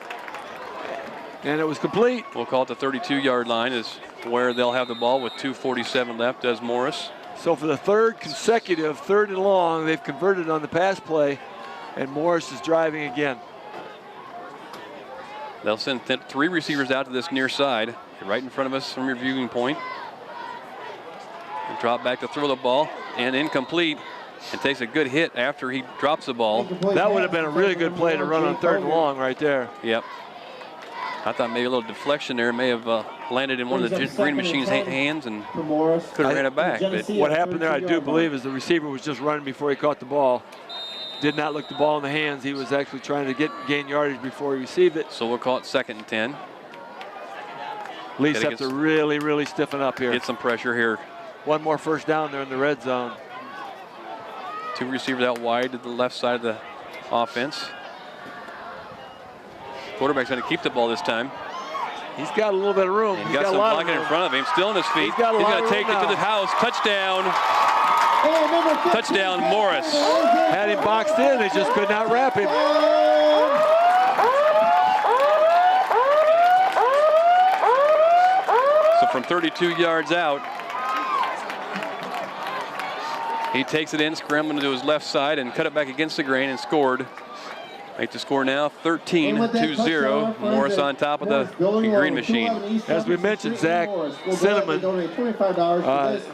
S2: And it was complete.
S1: We'll call it the 32-yard line is where they'll have the ball with 2:47 left, does Morris.
S2: So for the 3rd consecutive 3rd and long, they've converted on the pass play, and Morris is driving again.
S1: They'll send 3 receivers out to this near side, right in front of us from your viewing point. And drop back to throw the ball, and incomplete. And takes a good hit after he drops the ball.
S2: That would have been a really good play to run on 3rd and long right there.
S1: Yep. I thought maybe a little deflection there may have landed in one of the Green Machine's hands and could have ran it back. But
S2: what happened there, I do believe, is the receiver was just running before he caught the ball. Did not look the ball in the hands. He was actually trying to gain yardage before he received it.
S1: So we'll call it 2nd and 10.
S2: Leafs have to really, really stiffen up here.
S1: Get some pressure here.
S2: One more first down there in the red zone.
S1: 2 receivers out wide to the left side of the offense. Quarterback's going to keep the ball this time.
S2: He's got a little bit of room.
S1: He's got some blocking in front of him. Still on his feet. He's going to take it to the house. Touchdown. Touchdown, Morris.
S2: Had him boxed in. They just could not wrap him.
S1: So from 32 yards out, he takes it in, scrambling to his left side, and cut it back against the grain and scored. Make the score now 13-2-0. Morris on top of the Green Machine.
S2: As we mentioned, Zach Cinnamon,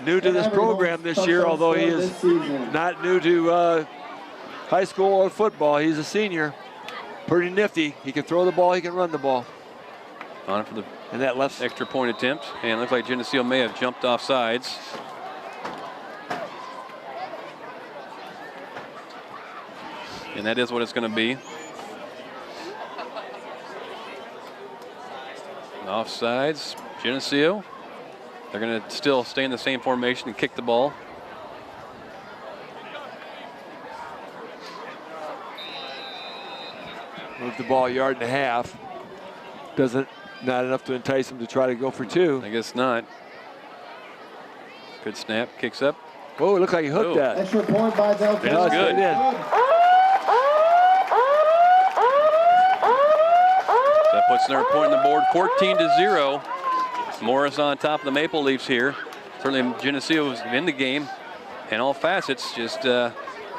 S2: new to this program this year, although he is not new to high school or football. He's a senior. Pretty nifty. He can throw the ball, he can run the ball.
S1: On for the
S2: and that left
S1: extra point attempt. And it looks like Geneseo may have jumped off sides. And that is what it's going to be. Offsides, Geneseo. They're going to still stay in the same formation and kick the ball.
S2: Move the ball a yard and a half. Not enough to entice him to try to go for 2.
S1: I guess not. Good snap, kicks up.
S2: Oh, it looked like he hooked that.
S3: Extra point by Del
S1: It is good. That puts another point on the board, 14-0. Morris on top of the Maple Leafs here. Certainly Geneseo is in the game, and all facets. Just got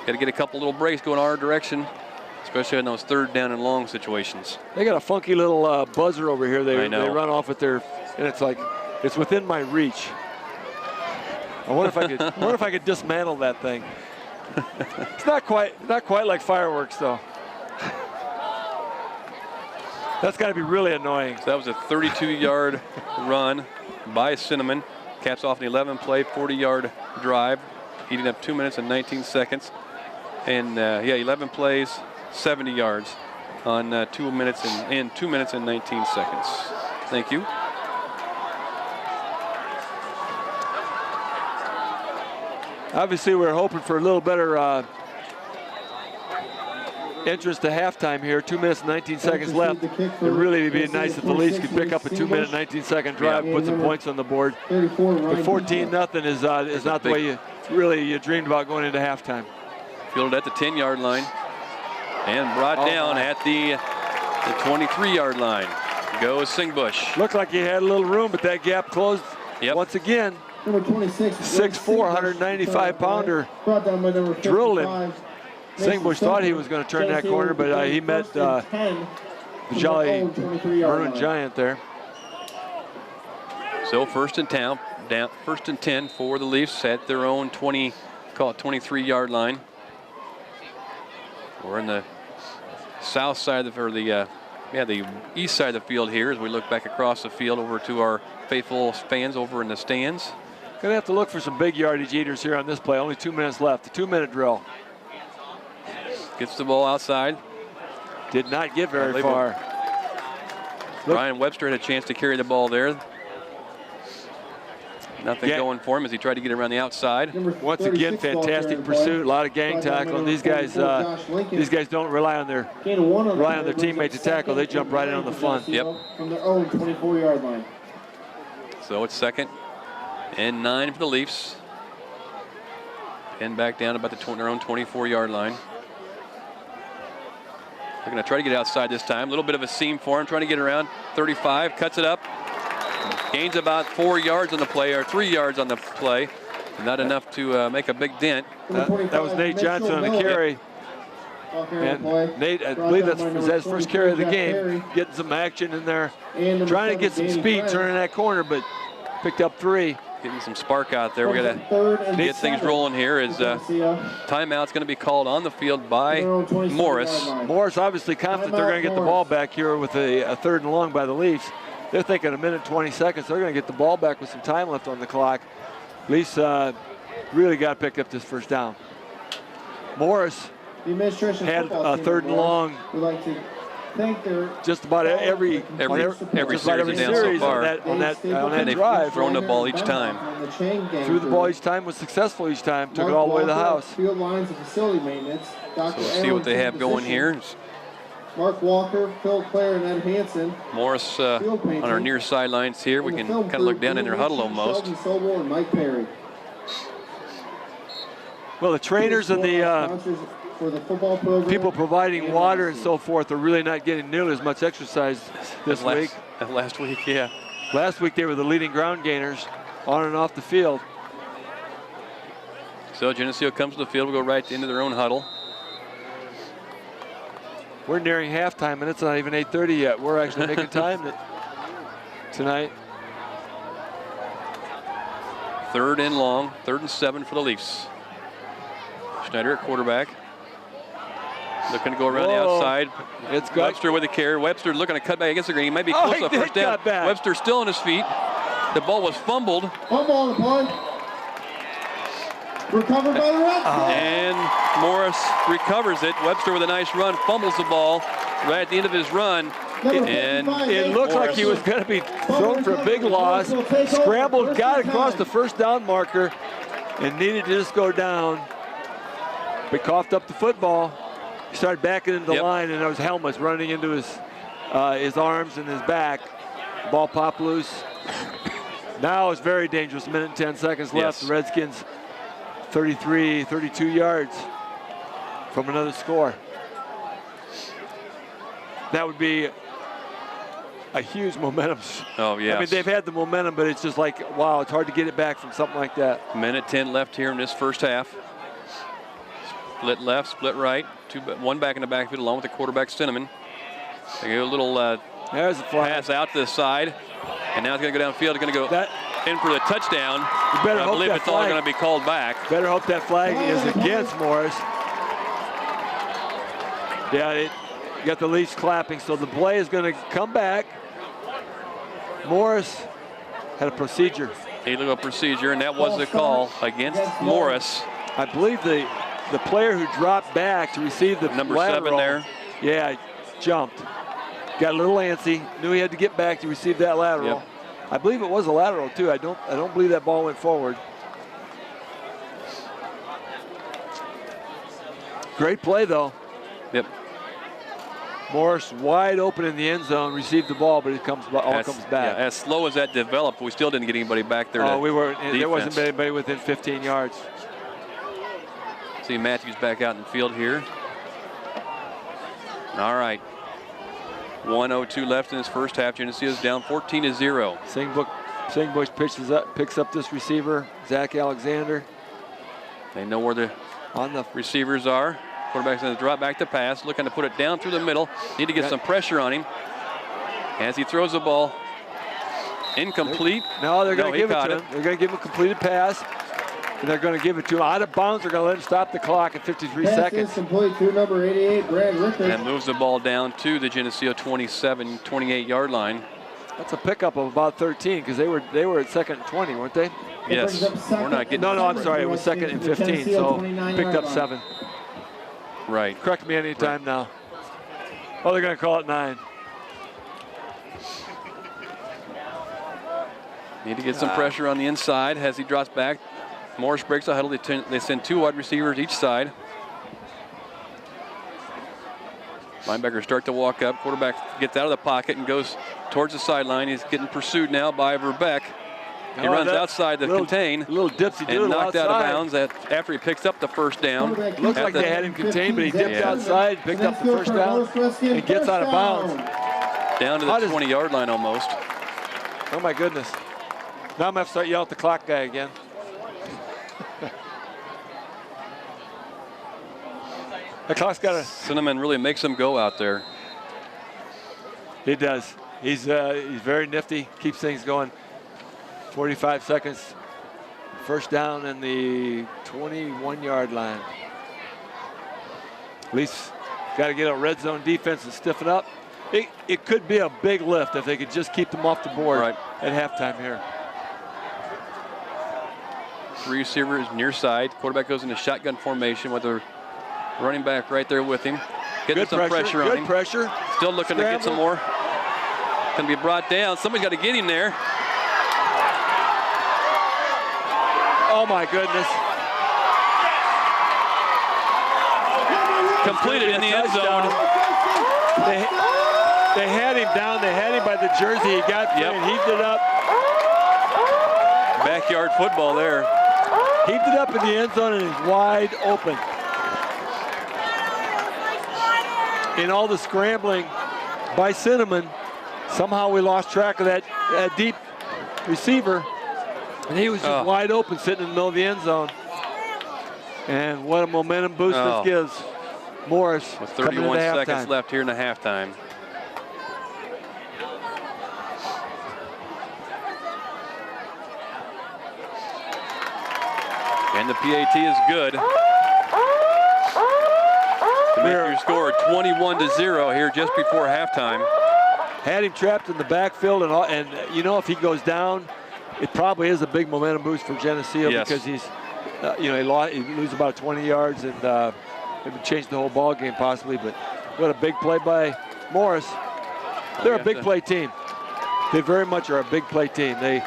S1: to get a couple little breaks going our direction, especially in those 3rd down and long situations.
S2: They got a funky little buzzer over here. They
S1: I know.
S2: run off with their, and it's like it's within my reach. I wonder if I could dismantle that thing. It's not quite like fireworks though. That's got to be really annoying.
S1: So that was a 32-yard run by Cinnamon. Caps off an 11-play, 40-yard drive, eating up 2 minutes and 19 seconds. And 11 plays, 70 yards on 2 minutes and 2 minutes and 19 seconds. Thank you.
S2: Obviously, we're hoping for a little better entrance to halftime here. 2 minutes and 19 seconds left. It really would be nice if the Leafs could pick up a 2-minute, 19-second drive, put some points on the board. But 14-0 is not the way you dreamed about going into halftime.
S1: Fielded at the 10-yard line and brought down at the 23-yard line. Goes Singbush.
S2: Looked like he had a little room, but that gap closed once again.
S3: Number 26,
S2: 6'4", 195-pounder drilled him. Singbush thought he was going to turn that corner, but he met the jolly Maroon Giant there.
S1: So first and 10 for the Leafs at their own 23-yard line. We're in the south side of the east side of the field here as we look back across the field over to our faithful fans over in the stands.
S2: Gonna have to look for some big yardage eaters here on this play. Only 2 minutes left. The 2-minute drill.
S1: Gets the ball outside.
S2: Did not get very far.
S1: Ryan Webster had a chance to carry the ball there. Nothing going for him as he tried to get around the outside.
S2: Once again, fantastic pursuit. A lot of gang tackling. These guys don't rely on their teammates to tackle. They jump right in on the fun.
S1: Yep.
S3: From their own 24-yard line.
S1: So it's 2nd and 9 for the Leafs. And back down about their own 24-yard line. They're going to try to get outside this time. A little bit of a seam for him, trying to get around. 35, cuts it up. Gains about 4 yards on the play, or 3 yards on the play. Not enough to make a big dent.
S2: That was Nate Johnson on the carry. And Nate, I believe that's his first carry of the game. Getting some action in there. Trying to get some speed, turning that corner, but picked up 3.
S1: Getting some spark out there. We got to get things rolling here as timeout's going to be called on the field by Morris.
S2: Morris obviously confident they're going to get the ball back here with a 3rd and long by the Leafs. They're thinking a minute 20 seconds. They're going to get the ball back with some time left on the clock. Leafs really got to pick up this first down. Morris had a 3rd and long. Just about every
S1: series so far.
S2: on that drive.
S1: Thrown the ball each time.
S2: Threw the ball each time, was successful each time, took it all the way to the house.
S3: Field lines and facility maintenance.
S1: So we'll see what they have going here.
S3: Mark Walker, Phil Clare, and Ed Hansen.
S1: Morris on our near sidelines here. We can kind of look down in their huddle almost.
S3: And Mike Perry.
S2: Well, the trainers and the
S3: for the football program.
S2: People providing water and so forth are really not getting nearly as much exercise this week.
S1: Last week, yeah.
S2: Last week they were the leading ground gainers on and off the field.
S1: So Geneseo comes to the field. We'll go right into their own huddle.
S2: We're nearing halftime, and it's not even 8:30 yet. We're actually making time tonight.
S1: 3rd and long, 3rd and 7 for the Leafs. Schneider at quarterback. Looking to go around the outside.
S2: It's good.
S1: Webster with the carry. Webster looking to cut back against the green. He might be close to first down. Webster still on his feet. The ball was fumbled.
S3: Fumble on the play. Recovered by the Redskins.
S1: And Morris recovers it. Webster with a nice run, fumbles the ball right at the end of his run. And
S2: It looked like he was going to be thrown for a big loss. Scrambled, got across the first down marker, and needed to just go down. But coughed up the football. He started backing into the line, and there was helmets running into his arms and his back. Ball popped loose. Now it's very dangerous. Minute and 10 seconds left. The Redskins 33, 32 yards from another score. That would be a huge momentum.
S1: Oh, yeah.
S2: I mean, they've had the momentum, but it's just like, wow, it's hard to get it back from something like that.
S1: Minute 10 left here in this first half. Split left, split right. One back in the backfield along with the quarterback, Cinnamon. They go a little
S2: There's a flag.
S1: pass out to the side. And now it's going to go downfield. It's going to go in for the touchdown.
S2: You better
S1: I
S2: hope
S1: believe
S2: that
S1: it's all
S2: flag-
S1: going to be called back.
S2: Better hope that flag is against Morris. Yeah, you got the Leafs clapping, so the play is going to come back. Morris had a procedure.
S1: Illegal procedure, and that was the call against Morris.
S2: I believe the player who dropped back to receive the
S1: Number
S2: lateral,
S1: 7 there.
S2: Yeah, jumped. Got a little antsy. Knew he had to get back to receive that lateral.
S1: Yep.
S2: I believe it was a lateral too. I don't believe that ball went forward. Great play though.
S1: Yep.
S2: Morris wide open in the end zone, received the ball, but it comes back.
S1: Yeah, as slow as that developed, we still didn't get anybody back there.
S2: There wasn't anybody within 15 yards.
S1: See Matthews back out in the field here. All right. 1:02 left in this first half. Geneseo is down 14-0.
S2: Singbush picks up this receiver, Zach Alexander.
S1: They know where the receivers are. Quarterback's going to drop back to pass, looking to put it down through the middle. Need to get some pressure on him as he throws the ball. Incomplete.
S2: No, they're going to give it to him.
S1: it.
S2: They're going to give him a completed pass, and they're going to give it to him out of bounds. They're going to let him stop the clock at 53
S3: Pass
S2: seconds.
S3: is complete to number 88, Brad Rickard.
S1: And moves the ball down to the Geneseo 27, 28-yard line.
S2: That's a pickup of about 13 because they were at second and 20, weren't they?
S1: Yes. We're not getting.
S2: No, I'm sorry. It was second and 15, so picked up 7.
S1: Right.
S2: Correct me anytime now. Oh, they're going to call it 9.
S1: Need to get some pressure on the inside as he drops back. Morris breaks the huddle. They send 2 wide receivers each side. Linebackers start to walk up. Quarterback gets out of the pocket and goes towards the sideline. He's getting pursued now by Verbeck. He runs outside the contain.
S2: A little dipsy
S1: and knocked out of bounds after he picks up the first down.
S2: Looks like they had him contained, but he dipped outside, picked up the first down, and gets out of bounds.
S1: Down to the 20-yard line almost.
S2: Oh, my goodness. Now I'm going to have to start yelling at the clock guy again. The clock's got to...
S1: Cinnamon really makes him go out there.
S2: He does. He's very nifty, keeps things going. 45 seconds. First down in the 21-yard line. Leafs got to get a red zone defense and stiffen up. It could be a big lift if they could just keep them off the board at halftime here.
S1: 3 receivers near side. Quarterback goes into shotgun formation with the running back right there with him. Getting some pressure on him.
S2: Good pressure.
S1: Still looking to get some more. Going to be brought down. Somebody's got to get him there.
S2: Oh, my goodness.
S1: Completed in the end zone.
S2: They had him down. They had him by the jersey. He got free and heaved it up.
S1: Backyard football there.
S2: Heaved it up in the end zone and he's wide open. In all the scrambling by Cinnamon, somehow we lost track of that deep receiver. And he was just wide open sitting in the middle of the end zone. And what a momentum boost this gives Morris.
S1: With 31 seconds left here in the halftime. And the PAT is good. To make your score 21-0 here just before halftime.
S2: Had him trapped in the backfield, and you know, if he goes down, it probably is a big momentum boost for Geneseo because he lose about 20 yards and it would change the whole ball game possibly. But what a big play by Morris. They're a big play team. They very much are a big play team. They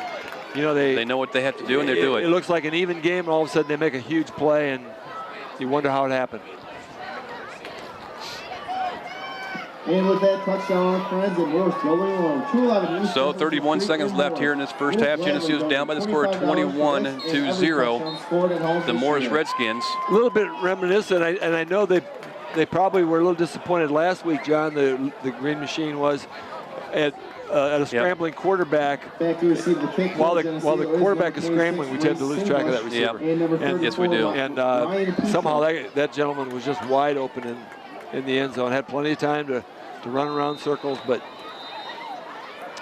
S1: know what they have to do, and they do it.
S2: It looks like an even game, and all of a sudden they make a huge play, and you wonder how it happened.
S3: And with that touchdown, friends, and Morris building along 2:11.
S1: So 31 seconds left here in this first half. Geneseo's down by the score of 21-0. The Morris Redskins.
S2: A little bit reminiscent, and I know they probably were a little disappointed last week, John. The Green Machine was at a scrambling quarterback. While the quarterback is scrambling, we tend to lose track of that receiver.
S1: And yes, we do.
S2: And somehow that gentleman was just wide open in the end zone. Had plenty of time to run around circles, but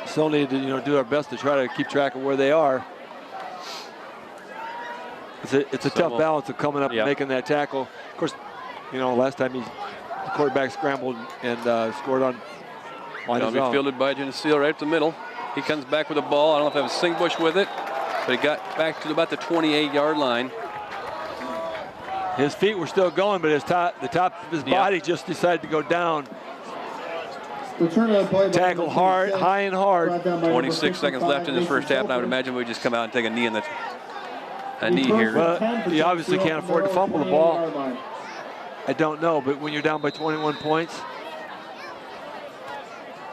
S2: still need to do our best to try to keep track of where they are. It's a tough balance of coming up and making that tackle. Of course, last time the quarterback scrambled and scored on his own.
S1: Be fielded by Geneseo right up the middle. He comes back with the ball. I don't know if I have a Singbush with it, but he got back to about the 28-yard line.
S2: His feet were still going, but the top of his body just decided to go down. Tackle hard, high and hard.
S1: 26 seconds left in this first half, and I would imagine we just come out and take a knee here.
S2: Well, you obviously can't afford to fumble the ball. I don't know, but when you're down by 21 points,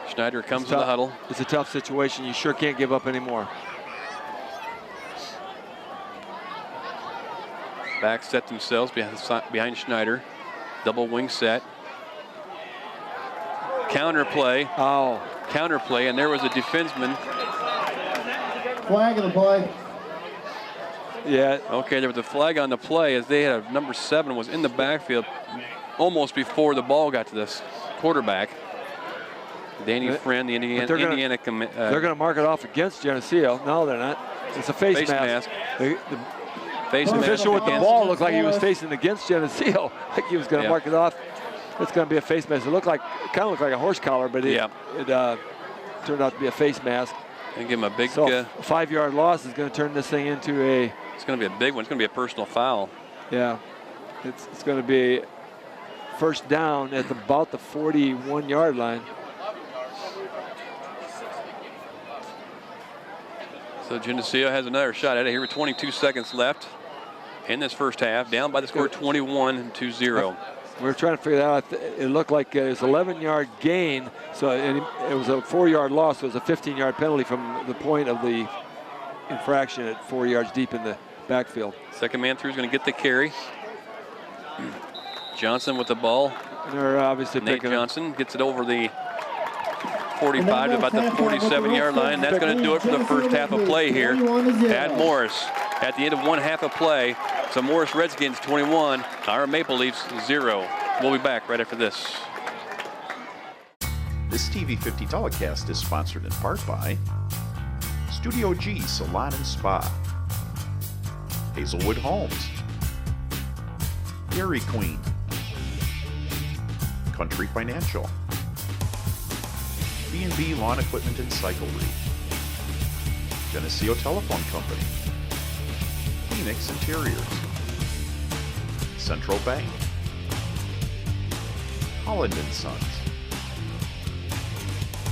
S1: Schneider comes to the huddle.
S2: It's a tough situation. You sure can't give up anymore.
S1: Back set themselves behind Schneider. Double wing set. Counter play. Counter play, and there was a defenseman.
S3: Flag on the play.
S2: Yeah.
S1: Okay, there was a flag on the play as they had number 7 was in the backfield almost before the ball got to this quarterback. Danny Friend, the Indiana.
S2: They're going to mark it off against Geneseo. No, they're not. It's a face mask. The official with the ball looked like he was facing against Geneseo, like he was going to mark it off. It's going to be a face mask. It kind of looked like a horse collar, but it turned out to be a face mask.
S1: And give him a big.
S2: So a 5-yard loss is going to turn this thing into a.
S1: It's going to be a big one. It's going to be a personal foul.
S2: Yeah, it's going to be first down at about the 41-yard line.
S1: So Geneseo has another shot at it here with 22 seconds left in this first half, down by the score 21-0.
S2: We were trying to figure that out. It looked like it was an 11-yard gain, so it was a 4-yard loss. So it was a 15-yard penalty from the point of the infraction at 4 yards deep in the backfield.
S1: Second man through is going to get the carry. Johnson with the ball.
S2: And they're obviously
S1: Nate Johnson gets it over the 45 to about the 47-yard line. That's going to do it for the first half of play here at Morris. At the end of one half of play, so Morris Redskins 21, our Maple Leafs 0. We'll be back right after this.
S4: This TV50 telecast is sponsored in part by Studio G Salon and Spa, Hazelwood Homes, Dairy Queen, Country Financial, B&B Lawn Equipment and Cyclery, Geneseo Telephone Company, Phoenix Interiors, Central Bank, Holland & Sons,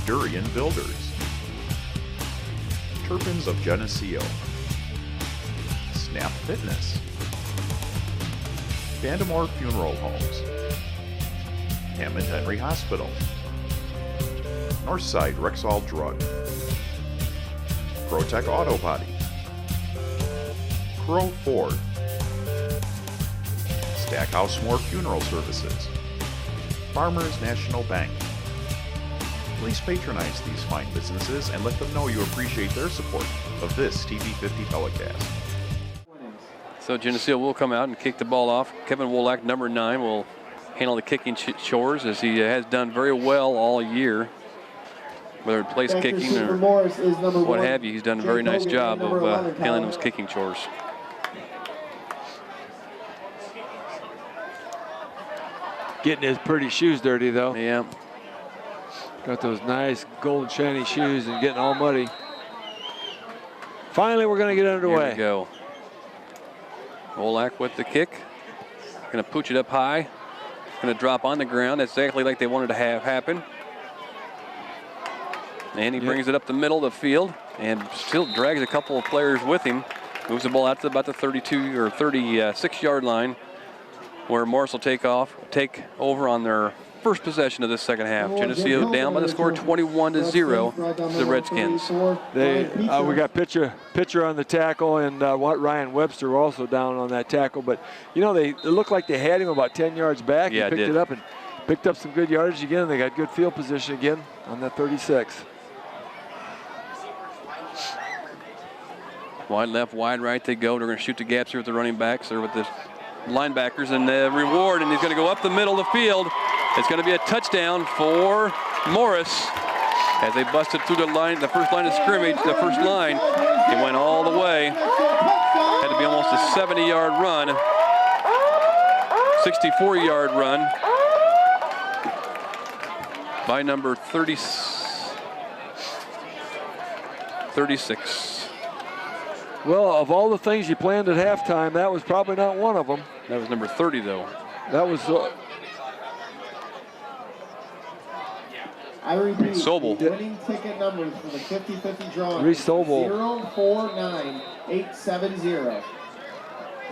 S4: Durian Builders, Turpins of Geneseo, Snap Fitness, Vandemore Funeral Homes, Hammond Henry Hospital, Northside Rexall Drug, Protec Auto Body, Crow Ford, Stackhouse Moore Funeral Services, Farmers National Bank. Please patronize these fine businesses and let them know you appreciate their support of this TV50 telecast.
S1: So Geneseo will come out and kick the ball off. Kevin Wolak, number 9, will handle the kicking chores as he has done very well all year. Whether it place kicking or what have you, he's done a very nice job of handling those kicking chores.
S2: Getting his pretty shoes dirty, though.
S1: Yeah.
S2: Got those nice gold shiny shoes and getting all muddy. Finally, we're going to get underway.
S1: Here we go. Olak with the kick. Going to pooch it up high. Going to drop on the ground. That's exactly like they wanted to have happen. And he brings it up the middle of the field and still drags a couple of players with him. Moves the ball out to about the 32 or 36-yard line, where Morris will take over on their first possession of this second half. Geneseo down by the score 21-0 to the Redskins.
S2: We got Pitcher on the tackle, and Ryan Webster also down on that tackle. But you know, it looked like they had him about 10 yards back.
S1: Yeah,
S2: he picked it up and picked up some good yardage again. They got good field position again on that 36.
S1: Wide left, wide right they go. They're going to shoot the gaps here with the running backs or with the linebackers, and the reward, and he's going to go up the middle of the field. It's going to be a touchdown for Morris as they busted through the first line of scrimmage, the first line. He went all the way. Had to be almost a 70-yard run, 64-yard run by number 36.
S2: Well, of all the things you planned at halftime, that was probably not one of them.
S1: That was number 30, though.
S2: That was...
S3: I repeat,
S1: Sobel.
S3: the winning ticket numbers for the 50-50 drawing.
S2: Reese Sobel.
S3: 049870.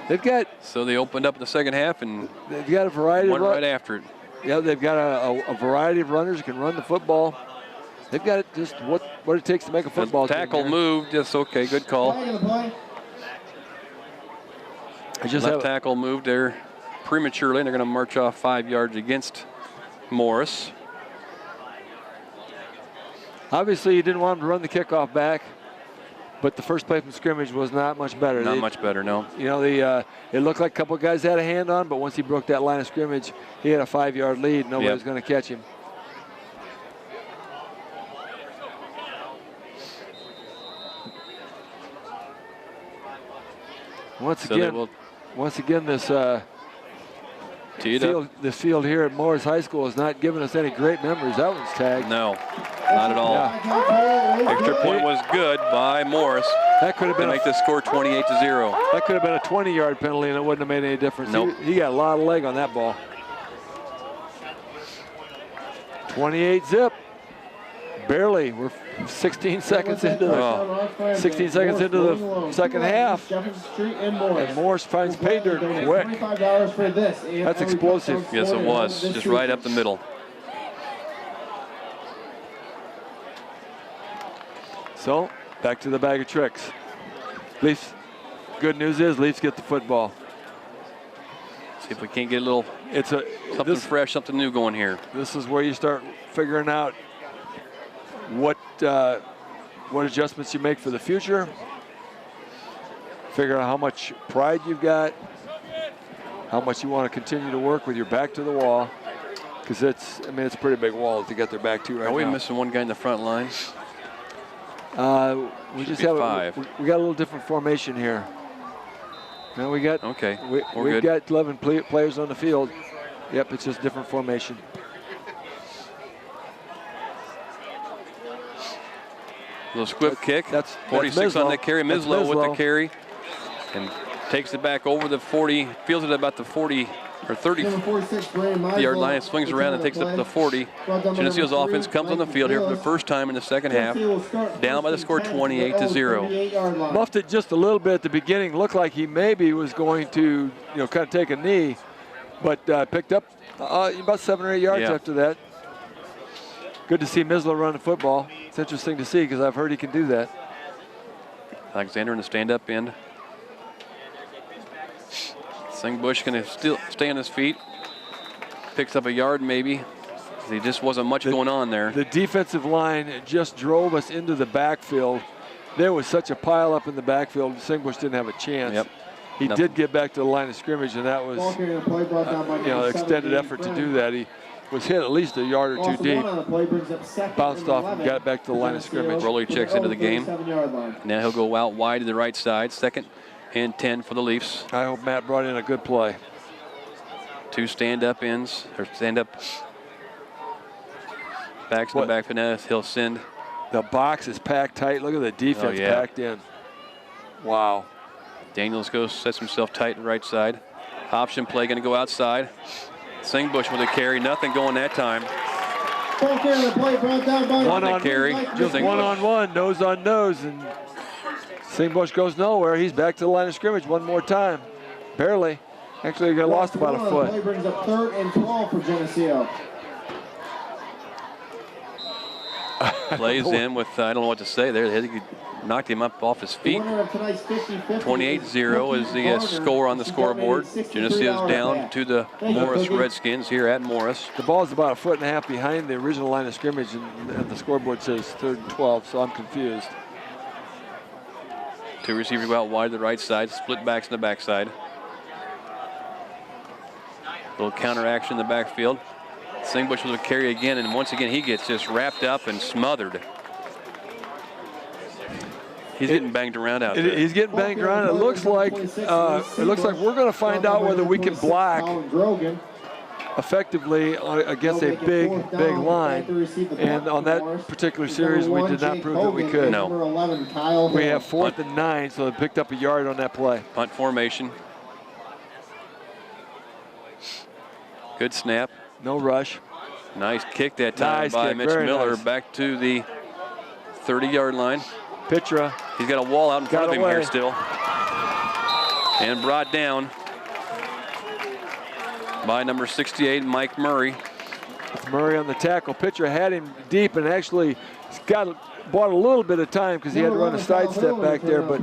S2: They've got...
S1: So they opened up the second half and
S2: they've got a variety
S1: went
S2: of...
S1: right after it.
S2: Yeah, they've got a variety of runners who can run the football. They've got just what it takes to make a football
S1: the tackle
S2: team.
S1: Moved. Yes, okay, good call. Left tackle moved there prematurely, and they're going to march off 5 yards against Morris.
S2: Obviously, you didn't want him to run the kickoff back, but the first play from scrimmage was not much better.
S1: Not much better, no.
S2: You know, it looked like a couple of guys had a hand on, but once he broke that line of scrimmage, he had a 5-yard lead. Nobody was going to catch him. Once again, this field here at Morris High School is not giving us any great memories. That one's tagged.
S1: No, not at all.
S2: Yeah.
S1: Extra point was good by Morris.
S2: That could have been
S1: to make the score 28-0.
S2: That could have been a 20-yard penalty, and it wouldn't have made any difference.
S1: Nope.
S2: He got a lot of leg on that ball. 28 zip. Barely. We're 16 seconds into the 16 seconds into the second half. And Morris finds pay dirt quick. That's explosive.
S1: Yes, it was. Just right up the middle.
S2: So, back to the bag of tricks. Leafs, good news is Leafs get the football.
S1: See if we can't get a little something fresh, something new going here.
S2: This is where you start figuring out what adjustments you make for the future. Figure out how much pride you've got, how much you want to continue to work with your back to the wall, because it's a pretty big wall to get their back to right now.
S1: Are we missing one guy in the front line?
S2: We just have we got a little different formation here. Now we got we've got 11 players on the field. Yep, it's just different formation.
S1: Little squib kick.
S2: That's
S1: 46 on that carry. Mislow with the carry. And takes it back over the 40. Feels it about the 40 or 30-yard line. It swings around and takes it up to the 40. Geneseo's offense comes on the field here for the first time in the second half. Down by the score 28-0.
S2: Muffed it just a little bit at the beginning. Looked like he maybe was going to, kind of take a knee, but picked up about 7 or 8 yards after that. Good to see Mislow run the football. It's interesting to see because I've heard he can do that.
S1: Alexander in the stand-up end. Singbush going to still stay on his feet. Picks up a yard maybe. There just wasn't much going on there.
S2: The defensive line just drove us into the backfield. There was such a pile up in the backfield. Singbush didn't have a chance.
S1: Yep.
S2: He did get back to the line of scrimmage, and that was extended effort to do that. He was hit at least a yard or two deep, bounced off and got back to the line of scrimmage.
S1: Rolly checks into the game. Now he'll go out wide to the right side. 2nd and 10 for the Leafs.
S2: I hope Matt brought in a good play.
S1: 2 stand-up ends, or stand-up backs in the back finesse. He'll send.
S2: The box is packed tight. Look at the defense packed in. Wow.
S1: Daniels sets himself tight right side. Option play going to go outside. Singbush with a carry. Nothing going that time.
S2: One on
S1: carry.
S2: Just
S1: Singbush.
S2: one-on-one, nose on nose, and Singbush goes nowhere. He's back to the line of scrimmage one more time. Barely. Actually, he lost about a foot.
S3: Play brings up 3rd and 12 for Geneseo.
S1: Plays in with, I don't know what to say there. He knocked him up off his feet. 28-0 is the score on the scoreboard. Geneseo's down to the Morris Redskins here at Morris.
S2: The ball's about a foot and a half behind the original line of scrimmage, and the scoreboard says 3rd and 12, so I'm confused.
S1: 2 receivers out wide to the right side, split backs in the backside. Little counter action in the backfield. Singbush with a carry again, and once again he gets just wrapped up and smothered. He's getting banged around out there.
S2: He's getting banged around. It looks like we're going to find out whether we can block effectively against a big line. And on that particular series, we did not prove that we could.
S1: No.
S2: We have 4th and 9, so they picked up a yard on that play.
S1: Punt formation. Good snap.
S2: No rush.
S1: Nice kick that time
S2: Nice
S1: by
S2: kick,
S1: Mitch
S2: very
S1: Miller
S2: nice.
S1: back to the 30-yard line.
S2: Pitra.
S1: He's got a wall out in front of him
S2: away.
S1: here still. And brought down by number 68, Mike Murray.
S2: With Murray on the tackle. Pitra had him deep and actually bought a little bit of time because he had to run a sidestep back there, but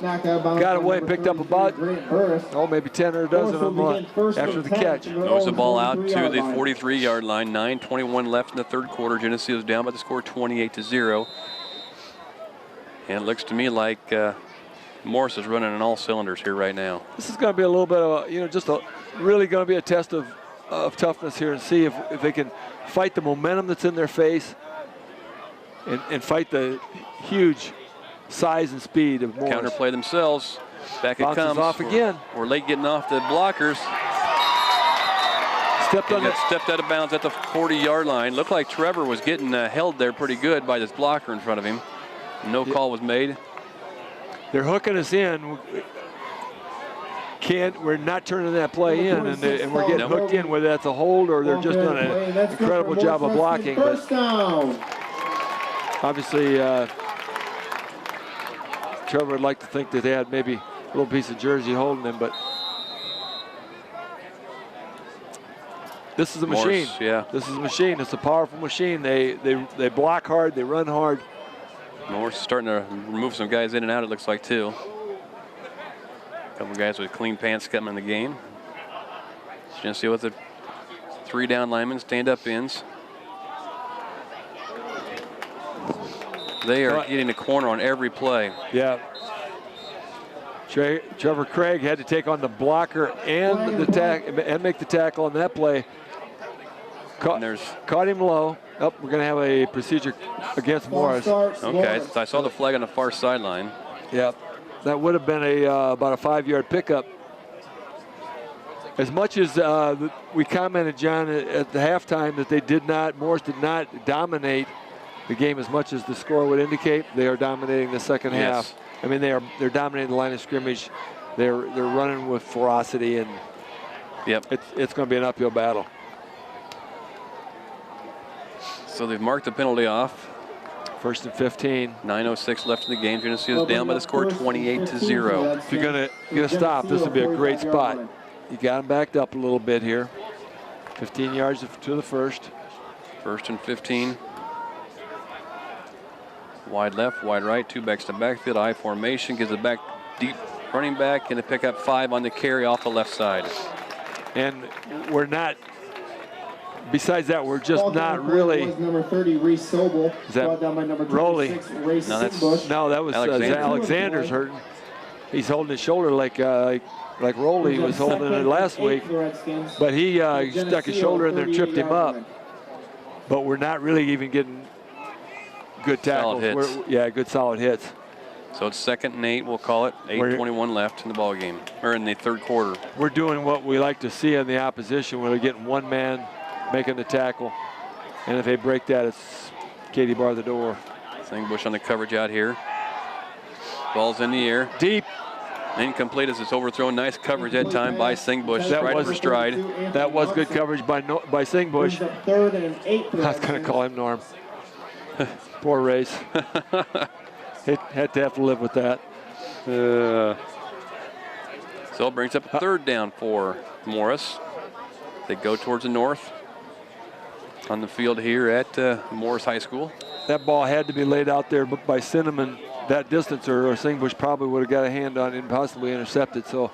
S2: got away and picked up about, maybe 10 or a dozen of them after the catch.
S1: Throws the ball out to the 43-yard line. 9:21 left in the 3rd quarter. Geneseo's down by the score 28-0. And it looks to me like Morris is running on all cylinders here right now.
S2: This is going to be a little bit of really going to be a test of toughness here, and see if they can fight the momentum that's in their face and fight the huge size and speed of Morris.
S1: Counterplay themselves. Back it
S2: Bounces
S1: comes.
S2: off again.
S1: We're late getting off the blockers. Stepped out of bounds at the 40-yard line. Looked like Trevor was getting held there pretty good by this blocker in front of him. No call was made.
S2: They're hooking us in. We're not turning that play in, and we're getting hooked in, whether that's a hold or they're just doing an incredible job of blocking. But obviously, Trevor would like to think that they had maybe a little piece of jersey holding them, but this is a machine.
S1: Morris, yeah.
S2: This is a machine. It's a powerful machine. They block hard. They run hard.
S1: Morris is starting to remove some guys in and out, it looks like, too. A couple guys with clean pants coming in the game. Geneseo with the 3 down linemen, stand-up ends. They are getting the corner on every play.
S2: Yeah. Trevor Craig had to take on the blocker and make the tackle on that play. Caught him low. Oh, we're going to have a procedure against Morris.
S1: Okay, I saw the flag on the far sideline.
S2: Yep, that would have been about a 5-yard pickup. As much as we commented, John, at the halftime that Morris did not dominate the game as much as the score would indicate. They are dominating the second half. I mean, they're dominating the line of scrimmage. They're running with ferocity, and it's going to be an uphill battle.
S1: So they've marked the penalty off.
S2: 1st and 15.
S1: 9:06 left in the game. Geneseo's down by the score 28-0.
S2: If you're gonna stop, this would be a great spot. You got them backed up a little bit here. 15 yards to the first.
S1: 1st and 15. Wide left, wide right, 2 backs to backfield. I formation gives it back deep. Running back and to pick up 5 on the carry off the left side.
S2: And we're not. Besides that, we're just not really.
S3: Number 30, Reese Sobel.
S2: Is that Rowley? No, that was Alexander's hurting. He's holding his shoulder like Rowley was holding it last week. But he stuck his shoulder in there and tripped him up. But we're not really even getting good tackles. Good solid hits.
S1: So it's 2nd and 8, we'll call it. 8:21 left in the ball game, or in the 3rd quarter.
S2: We're doing what we like to see in the opposition, where they're getting one man making the tackle, and if they break that, it's Katie bar the door.
S1: Singbush on the coverage out here. Ball's in the air.
S2: Deep.
S1: Incomplete as it's overthrown. Nice coverage that time by Singbush.
S2: That
S1: Right
S2: was-
S1: for stride.
S2: That was good coverage by Singbush.
S3: Brings up 3rd and 8 for the
S2: I was going to call him Norm. Poor race. Had to have to live with that.
S1: So it brings up a 3rd down for Morris. They go towards the north on the field here at Morris High School.
S2: That ball had to be laid out there by Cinnamon that distance, or Singbush probably would have got a hand on it and possibly intercepted. So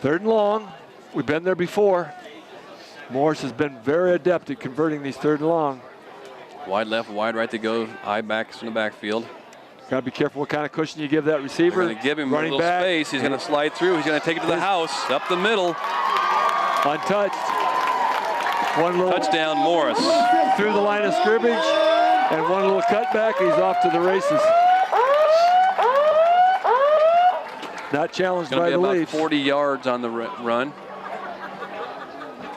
S2: 3rd and long. We've been there before. Morris has been very adept at converting these 3rd and long.
S1: Wide left, wide right to go. Eye backs in the backfield.
S2: Got to be careful what kind of cushion you give that receiver.
S1: They're going to give him a
S2: Running
S1: little
S2: back.
S1: space. He's going to slide through. He's going to take it to the house. Up the middle.
S2: Untouched. One little
S1: Touchdown, Morris.
S2: through the line of scrimmage, and one little cutback. He's off to the races. Not challenged
S1: Going
S2: by
S1: to be
S2: the
S1: about
S2: Leafs.
S1: 40 yards on the run.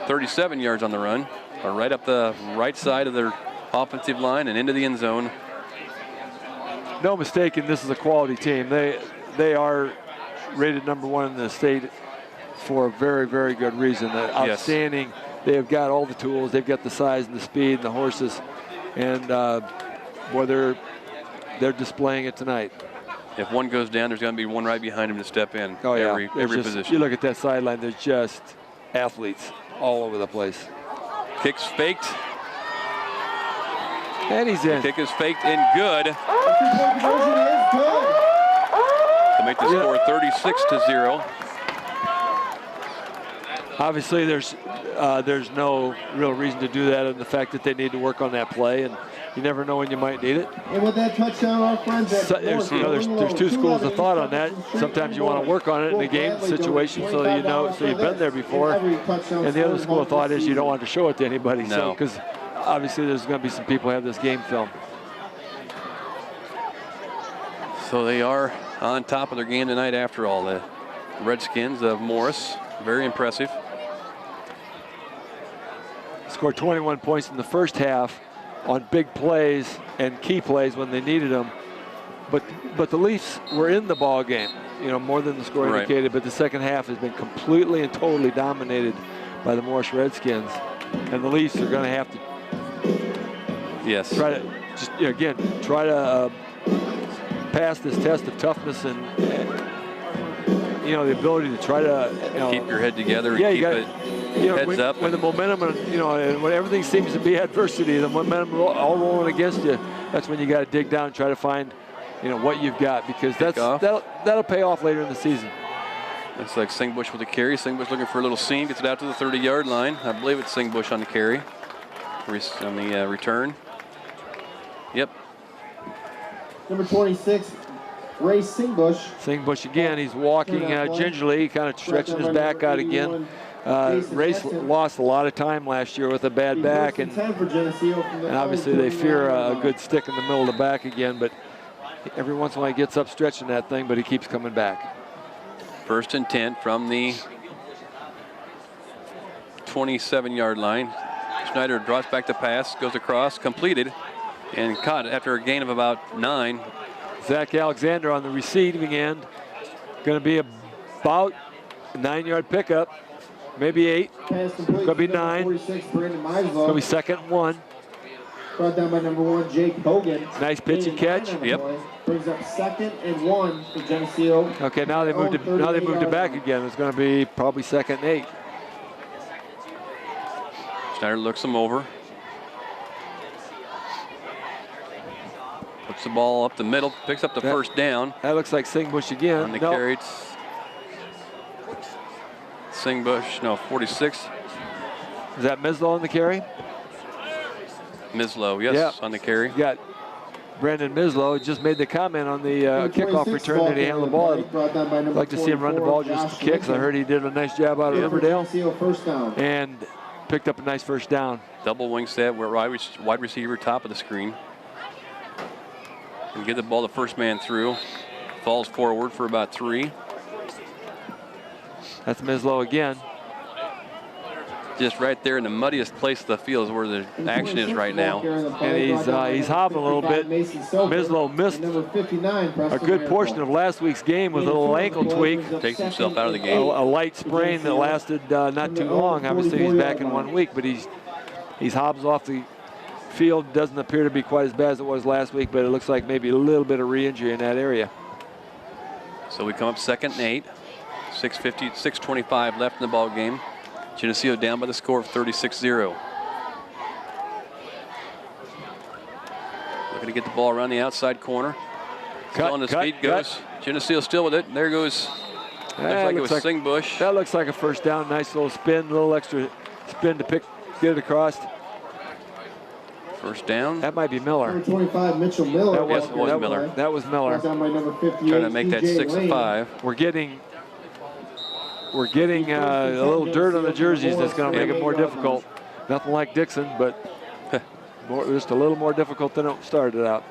S1: 37 yards on the run. Right up the right side of their offensive line and into the end zone.
S2: No mistaking, this is a quality team. They are rated #1 in the state for a very, very good reason. Outstanding. They have got all the tools. They've got the size and the speed and the horses, and boy, they're displaying it tonight.
S1: If one goes down, there's going to be one right behind him to step in.
S2: Oh yeah,
S1: every
S2: just,
S1: position.
S2: You look at that sideline. There's just athletes all over the place.
S1: Kicks faked.
S2: And he's in.
S1: Kick is faked and good
S3: The 3-point conversion is good.
S1: to make the score 36-0.
S2: Obviously, there's no real reason to do that, and the fact that they need to work on that play, and you never know when you might need it.
S3: And with that touchdown, our friends at
S2: So, there's 2 schools of thought on that. Sometimes you want to work on it in a game situation so that you know, so you've been there before. And the other school of thought is you don't want to show it to anybody.
S1: No.
S2: So, because obviously there's going to be some people who have this game film.
S1: So they are on top of their game tonight after all. The Redskins of Morris, very impressive.
S2: Scored 21 points in the first half on big plays and key plays when they needed them. But the Leafs were in the ball game, more than the score indicated. But the second half has been completely and totally dominated by the Morris Redskins, and the Leafs are going to have to try to pass this test of toughness and the ability to try to
S1: keep your head together and keep it heads up.
S2: When the momentum, and when everything seems to be adversity, the momentum all rolling against you, that's when you got to dig down and try to find, what you've got, because that'll pay off later in the season.
S1: Looks like Singbush with a carry. Singbush looking for a little seam, gets it out to the 30-yard line. I believe it's Singbush on the carry, on the return. Yep.
S3: Number 26, Ray Singbush.
S2: Singbush again, he's walking gingerly, kind of stretching his back out again. Ray lost a lot of time last year with a bad back, and obviously they fear a good stick in the middle of the back again, but every once in a while he gets up stretching that thing, but he keeps coming back.
S1: 1st and 10 from the 27-yard line. Schneider drops back the pass, goes across, completed, and caught after a gain of about 9.
S2: Zach Alexander on the receiving end. Going to be about a 9-yard pickup, maybe 8. Going to be 9.
S3: 46, Brandon Meisel.
S2: Going to be 2nd and 1.
S3: Brought down by number 1, Jake Hogan.
S2: Nice pitch and catch.
S1: Yep.
S3: Brings up 2nd and 1 for Geneseo.
S2: Okay, now they moved it. Now they moved it back again. It's going to be probably 2nd and 8.
S1: Schneider looks him over. Puts the ball up the middle, picks up the first down.
S2: That looks like Singbush again.
S1: On the carry, Singbush, 46.
S2: Is that Mislow on the carry?
S1: Mislow, yes, on the carry.
S2: You got Brandon Mislow just made the comment on the kickoff return that he handled the ball. I'd like to see him run the ball just to kicks. I heard he did a nice job out of Riverdale and picked up a nice first down.
S1: Double wing set, where wide receiver, top of the screen. And get the ball the first man through. Falls forward for about 3.
S2: That's Mislow again.
S1: just right there in the muddiest place of the field is where the action is right now.
S2: And he's hobbling a little bit. Mislow missed a good portion of last week's game with a little ankle tweak.
S1: Takes himself out of the game.
S2: A light sprain that lasted not too long. Obviously, he's back in 1 week, but he's hobbles off the field. Doesn't appear to be quite as bad as it was last week, but it looks like maybe a little bit of re-injury in that area.
S1: So we come up 2nd and 8. 6:25 left in the ball game. Geneseo down by the score of 36-0. Looking to get the ball around the outside corner. Still on his feet goes. Geneseo still with it. There goes. Looks like it was Singbush.
S2: That looks like a first down. Nice little spin, little extra spin to get it across.
S1: First down.
S2: That might be Miller.
S3: Number 25, Mitchell Miller.
S1: That was Miller.
S2: That was Miller.
S3: Down by number 58,
S1: Trying to make that
S3: TJ
S1: 6-5.
S2: We're getting a little dirt on the jerseys that's going to make it more difficult. Nothing like Dixon, but just a little more difficult than it started out.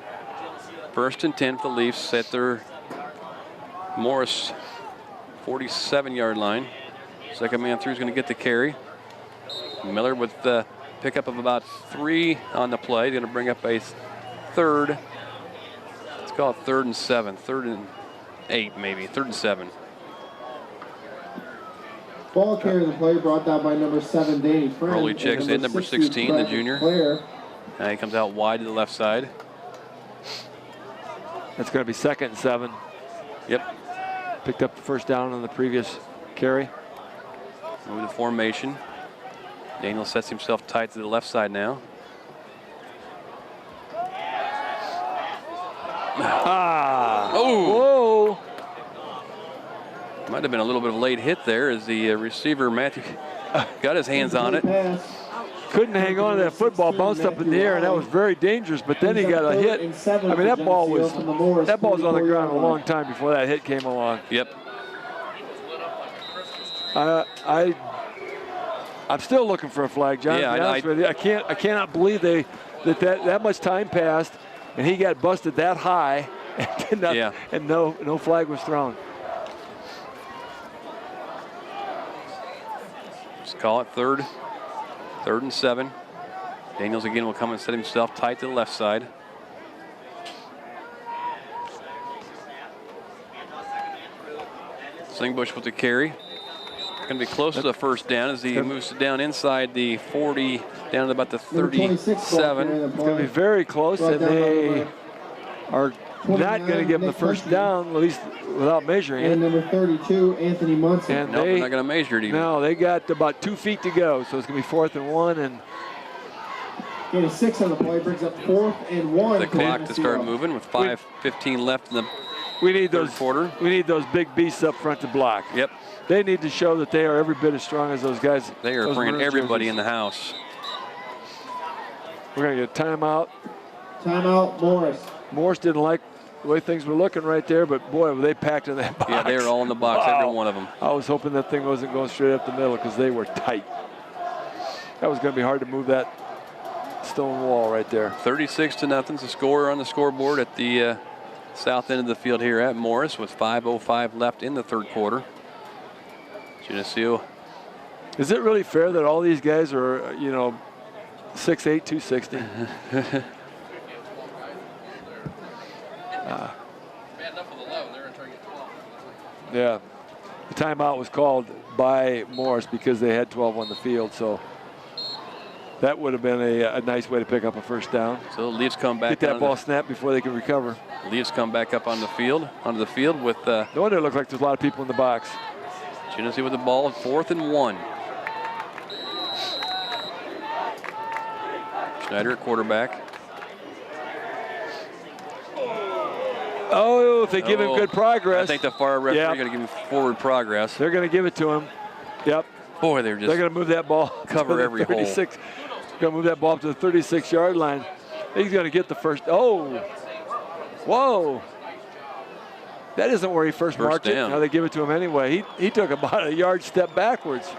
S1: 1st and 10 for the Leafs at their Morris 47-yard line. Second man through is going to get the carry. Miller with the pickup of about 3 on the play. Going to bring up a third. Let's call it 3rd and 7. 3rd and 8 maybe. 3rd and 7.
S3: Ball carrying the play brought down by number 7, Danny Friend.
S1: Crowley checks in, number 16, the junior.
S3: Player.
S1: And he comes out wide to the left side.
S2: That's going to be 2nd and 7.
S1: Yep.
S2: Picked up the first down on the previous carry.
S1: Move the formation. Daniel sets himself tight to the left side now.
S2: Oh! Whoa!
S1: Might have been a little bit of a late hit there as the receiver, Matthew, got his hands on it.
S2: Couldn't hang on to that football, bounced up in the air, and that was very dangerous, but then he got a hit. I mean, that ball was on the ground a long time before that hit came along.
S1: Yep.
S2: I'm still looking for a flag, John.
S1: Yeah,
S2: to be honest with you. I cannot believe that much time passed, and he got busted that high, and no flag was thrown.
S1: Just call it 3rd and 7. Daniels again will come and set himself tight to the left side. Singbush with the carry. Going to be close to the first down as he moves down inside the 40, down to about the 37.
S2: It's going to be very close, and they are not going to give him the first down, at least without measuring it.
S3: And number 32, Anthony Munson.
S2: And
S1: they're not going to measure it even.
S2: No, they got about 2 feet to go, so it's going to be 4th and 1. And
S3: getting 6 on the play brings up 4th and 1.
S1: The clock to start moving with 5:15 left in the third quarter.
S2: We need those big beasts up front to block.
S1: Yep.
S2: They need to show that they are every bit as strong as those guys.
S1: They are bringing everybody in the house.
S2: We're going to get a timeout.
S3: Timeout, Morris.
S2: Morris didn't like the way things were looking right there, but boy, were they packed in that box.
S1: Yeah, they were all in the box, every one of them.
S2: I was hoping that thing wasn't going straight up the middle because they were tight. That was going to be hard to move that stone wall right there.
S1: 36-0 is the score on the scoreboard at the south end of the field here at Morris with 5:05 left in the third quarter. Geneseo.
S2: Is it really fair that all these guys are, 6'8", 260? Yeah. The timeout was called by Morris because they had 12 on the field, so that would have been a nice way to pick up a first down.
S1: So the Leafs come back.
S2: Get that ball snapped before they can recover.
S1: Leafs come back up onto the field with.
S2: No wonder it looked like there's a lot of people in the box.
S1: Geneseo with the ball, 4th and 1. Schneider at quarterback.
S2: Oh, if they give him good progress.
S1: I think the far referee is going to give him forward progress.
S2: They're going to give it to him. Yep.
S1: Boy, they're going
S2: to move that ball.
S1: Cover every hole.
S2: Going to move that ball up to the 36-yard line. He's going to get the first. Oh. Whoa. That isn't where he first marked it. Now they give it to him anyway. He took about a yard step backwards.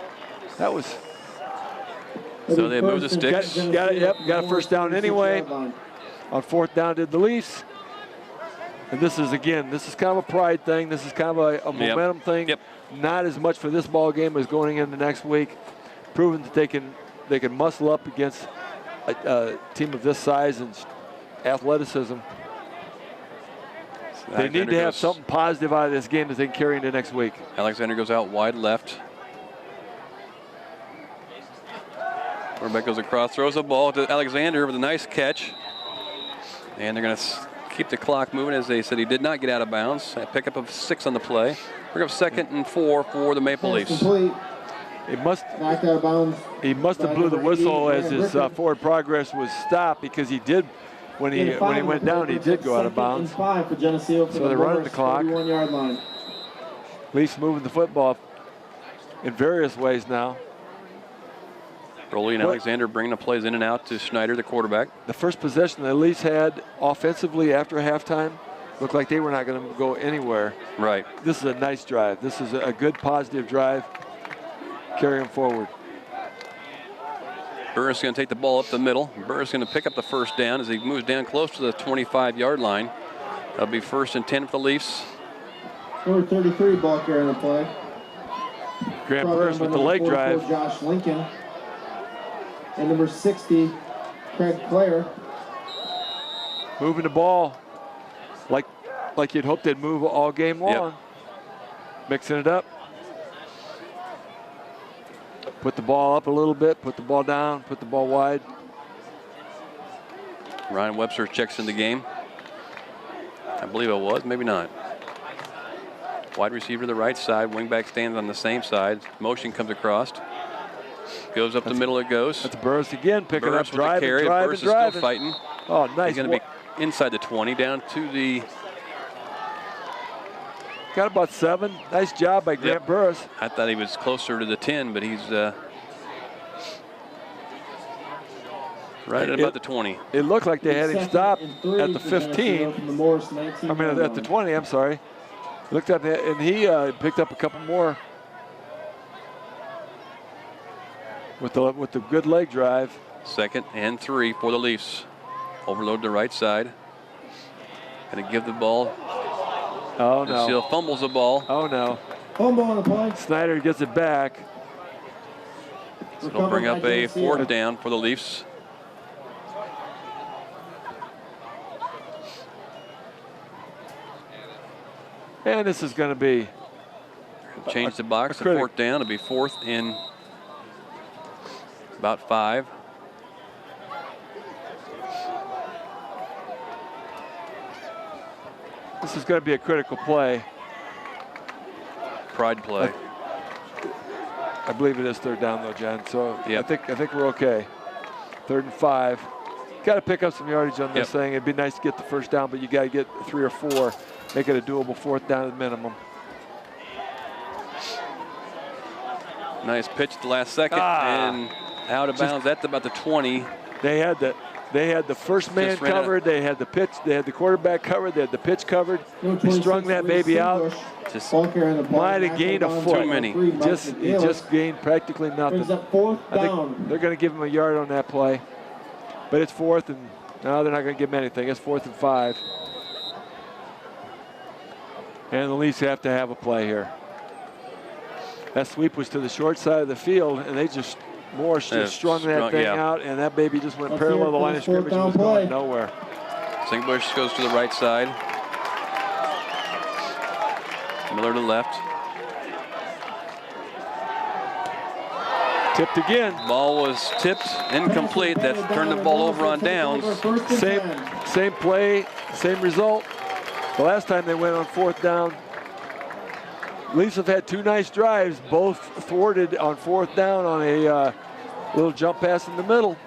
S2: That was.
S1: So they moved the sticks.
S2: Got a first down anyway. On 4th down did the Leafs. And this is kind of a pride thing. This is kind of a momentum thing.
S1: Yep.
S2: Not as much for this ball game as going into next week. proven that they can muscle up against a team of this size and athleticism. They need to have something positive out of this game that they can carry into next week.
S1: Alexander goes out wide left. Quarterback goes across, throws the ball to Alexander with a nice catch. And they're going to keep the clock moving, as they said he did not get out of bounds. A pickup of 6 on the play. Bring up 2nd and 4 for the Maple Leafs.
S3: Complete.
S2: He must
S3: Knocked out of bounds.
S2: He must have blew the whistle as his forward progress was stopped, because he did when he went down, he did go out of bounds.
S3: 5 for Geneseo for
S2: So they're running the clock.
S3: 41-yard line.
S2: Leafs moving the football in various ways now.
S1: Broly and Alexander bringing the plays in and out to Schneider, the quarterback.
S2: The first possession the Leafs had offensively after halftime looked like they were not going to go anywhere.
S1: Right.
S2: This is a nice drive. This is a good positive drive. Carry them forward.
S1: Burris going to take the ball up the middle. Burris going to pick up the first down as he moves down close to the 25-yard line. That'll be 1st and 10 for the Leafs.
S3: Number 33 ball carrier in the play.
S2: Grant Burris with the leg drive.
S3: Josh Lincoln. And number 60, Craig Clare.
S2: Moving the ball like you'd hope they'd move all game long.
S1: Yep.
S2: Mixing it up. Put the ball up a little bit, put the ball down, put the ball wide.
S1: Ryan Webster checks in the game. I believe it was, maybe not. Wide receiver to the right side, wingback stands on the same side. Motion comes across. Goes up the middle, it goes.
S2: That's Burris again, picking
S1: Burris
S2: up, driving,
S1: Burris
S2: driving.
S1: is still fighting.
S2: Oh, nice.
S1: He's going to be inside the 20, down to the...
S2: Got about 7. Nice job by Grant Burris.
S1: I thought he was closer to the 10, but he's right at about the 20.
S2: It looked like they had him stopped at the 15.
S3: I
S2: mean, at the 20, I'm sorry. Looked at that, and he picked up a couple more with the good leg drive.
S1: 2nd and 3 for the Leafs. Overload the right side. Going to give the ball.
S2: Oh, no.
S1: Seal fumbles the ball.
S2: Oh, no.
S3: Fumble on the play.
S2: Snyder gets it back.
S1: So it'll bring up a 4th down for the Leafs.
S2: And this is going to be...
S1: Change the box to 4th down. It'll be 4th in about 5.
S2: This is going to be a critical play.
S1: Pride play.
S2: I believe it is 3rd down, though, John. So
S1: yep.
S2: I think we're okay. 3rd and 5. Got to pick up some yardage on this thing. It'd be nice to get the 1st down, but you got to get 3 or 4. Make it a doable 4th down at minimum.
S1: Nice pitch at the last second and out of bounds. That's about the 20.
S2: They had the first man covered. They had the pitch. They had the quarterback covered. They had the pitch covered. They strung that baby out.
S1: Just
S2: might have gained a foot.
S1: Too many.
S2: He just gained practically nothing. I think they're going to give him a yard on that play, but it's 4th, and no, they're not going to give him anything. It's 4th and 5, and the Leafs have to have a play here. That sweep was to the short side of the field, and they just strung that thing out, and that baby just went parallel to the line of scrimmage and was going nowhere.
S1: Singbush goes to the right side. Miller to the left.
S2: Tipped again.
S1: Ball was tipped, incomplete. That turned the ball over on downs.
S2: Same play, same result. The last time they went on 4th down, Leafs have had 2 nice drives, both thwarted on 4th down on a little jump pass in the middle.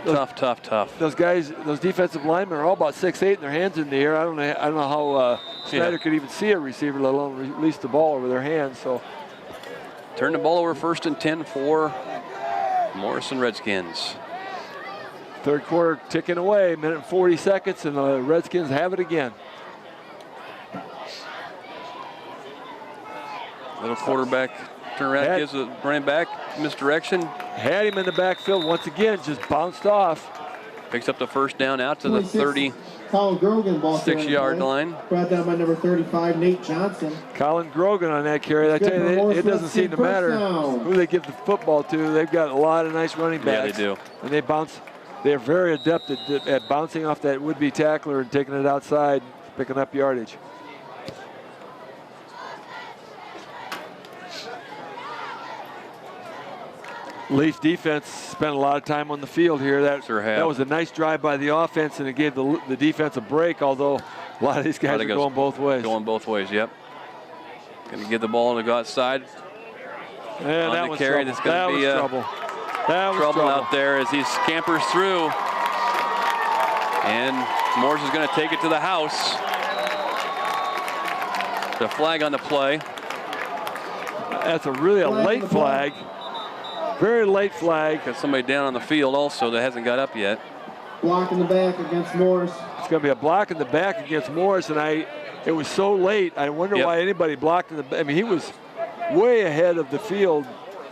S1: Tough.
S2: Those guys, those defensive linemen are all about 6'8", and their hands in the air. I don't know how Snyder could even see a receiver, let alone release the ball over their hands. So
S1: turn the ball over, 1st and 10 for Morrison Redskins.
S2: 3rd quarter ticking away, 1 minute and 40 seconds, and the Redskins have it again.
S1: Little quarterback turn around, gives the running back misdirection.
S2: Had him in the backfield once again, just bounced off.
S1: Picks up the first down out to the
S3: 26, Colin Grogan, ball carrier
S1: 36-yard
S3: play.
S1: line.
S3: Brought down by number 35, Nate Johnson.
S2: Colin Grogan on that carry. I
S3: Good
S2: tell
S3: for
S2: you,
S3: Morris
S2: it doesn't seem to
S3: Redskin,
S2: matter
S3: first down.
S2: who they give the football to. They've got a lot of nice running
S1: Yeah,
S2: backs.
S1: they do.
S2: And they bounce. They're very adept at bouncing off that would-be tackler and taking it outside, picking up yardage. Leaf defense spent a lot of time on the field here.
S1: Sure have.
S2: That was a nice drive by the offense, and it gave the defense a break, although a lot of these guys are going both ways.
S1: Going both ways, yep. Going to give the ball to go outside.
S2: Yeah, that was
S1: carry.
S2: trouble.
S1: That's going to be
S2: trouble. That was
S1: trouble out there as he scampers through. And Morris is going to take it to the house. The flag on the play.
S2: That's a really late flag. Very late flag.
S1: Got somebody down on the field also that hasn't got up yet.
S3: Block in the back against Morris.
S2: It's going to be a block in the back against Morris, and it was so late. I wonder why anybody blocked in the back. I mean, he was way ahead of the field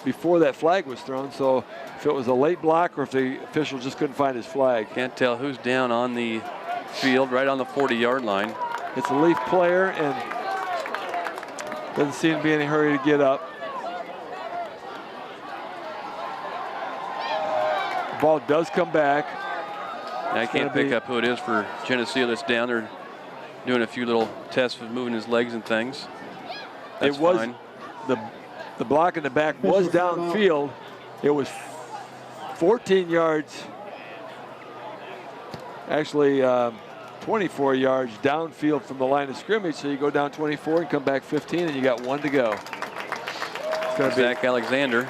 S2: before that flag was thrown, so if it was a late block or if the official just couldn't find his flag.
S1: Can't tell who's down on the field, right on the 40-yard line.
S2: It's a Leaf player, and doesn't seem to be any hurry to get up. The ball does come back.
S1: I can't pick up who it is for Geneseo that's down there doing a few little tests with moving his legs and things. That's
S2: it was
S1: fine.
S2: the block in the back was downfield. It was 14 yards, actually 24 yards downfield from the line of scrimmage. So you go down 24 and come back 15, and you got 1 to go. It's going to be
S1: Zach Alexander.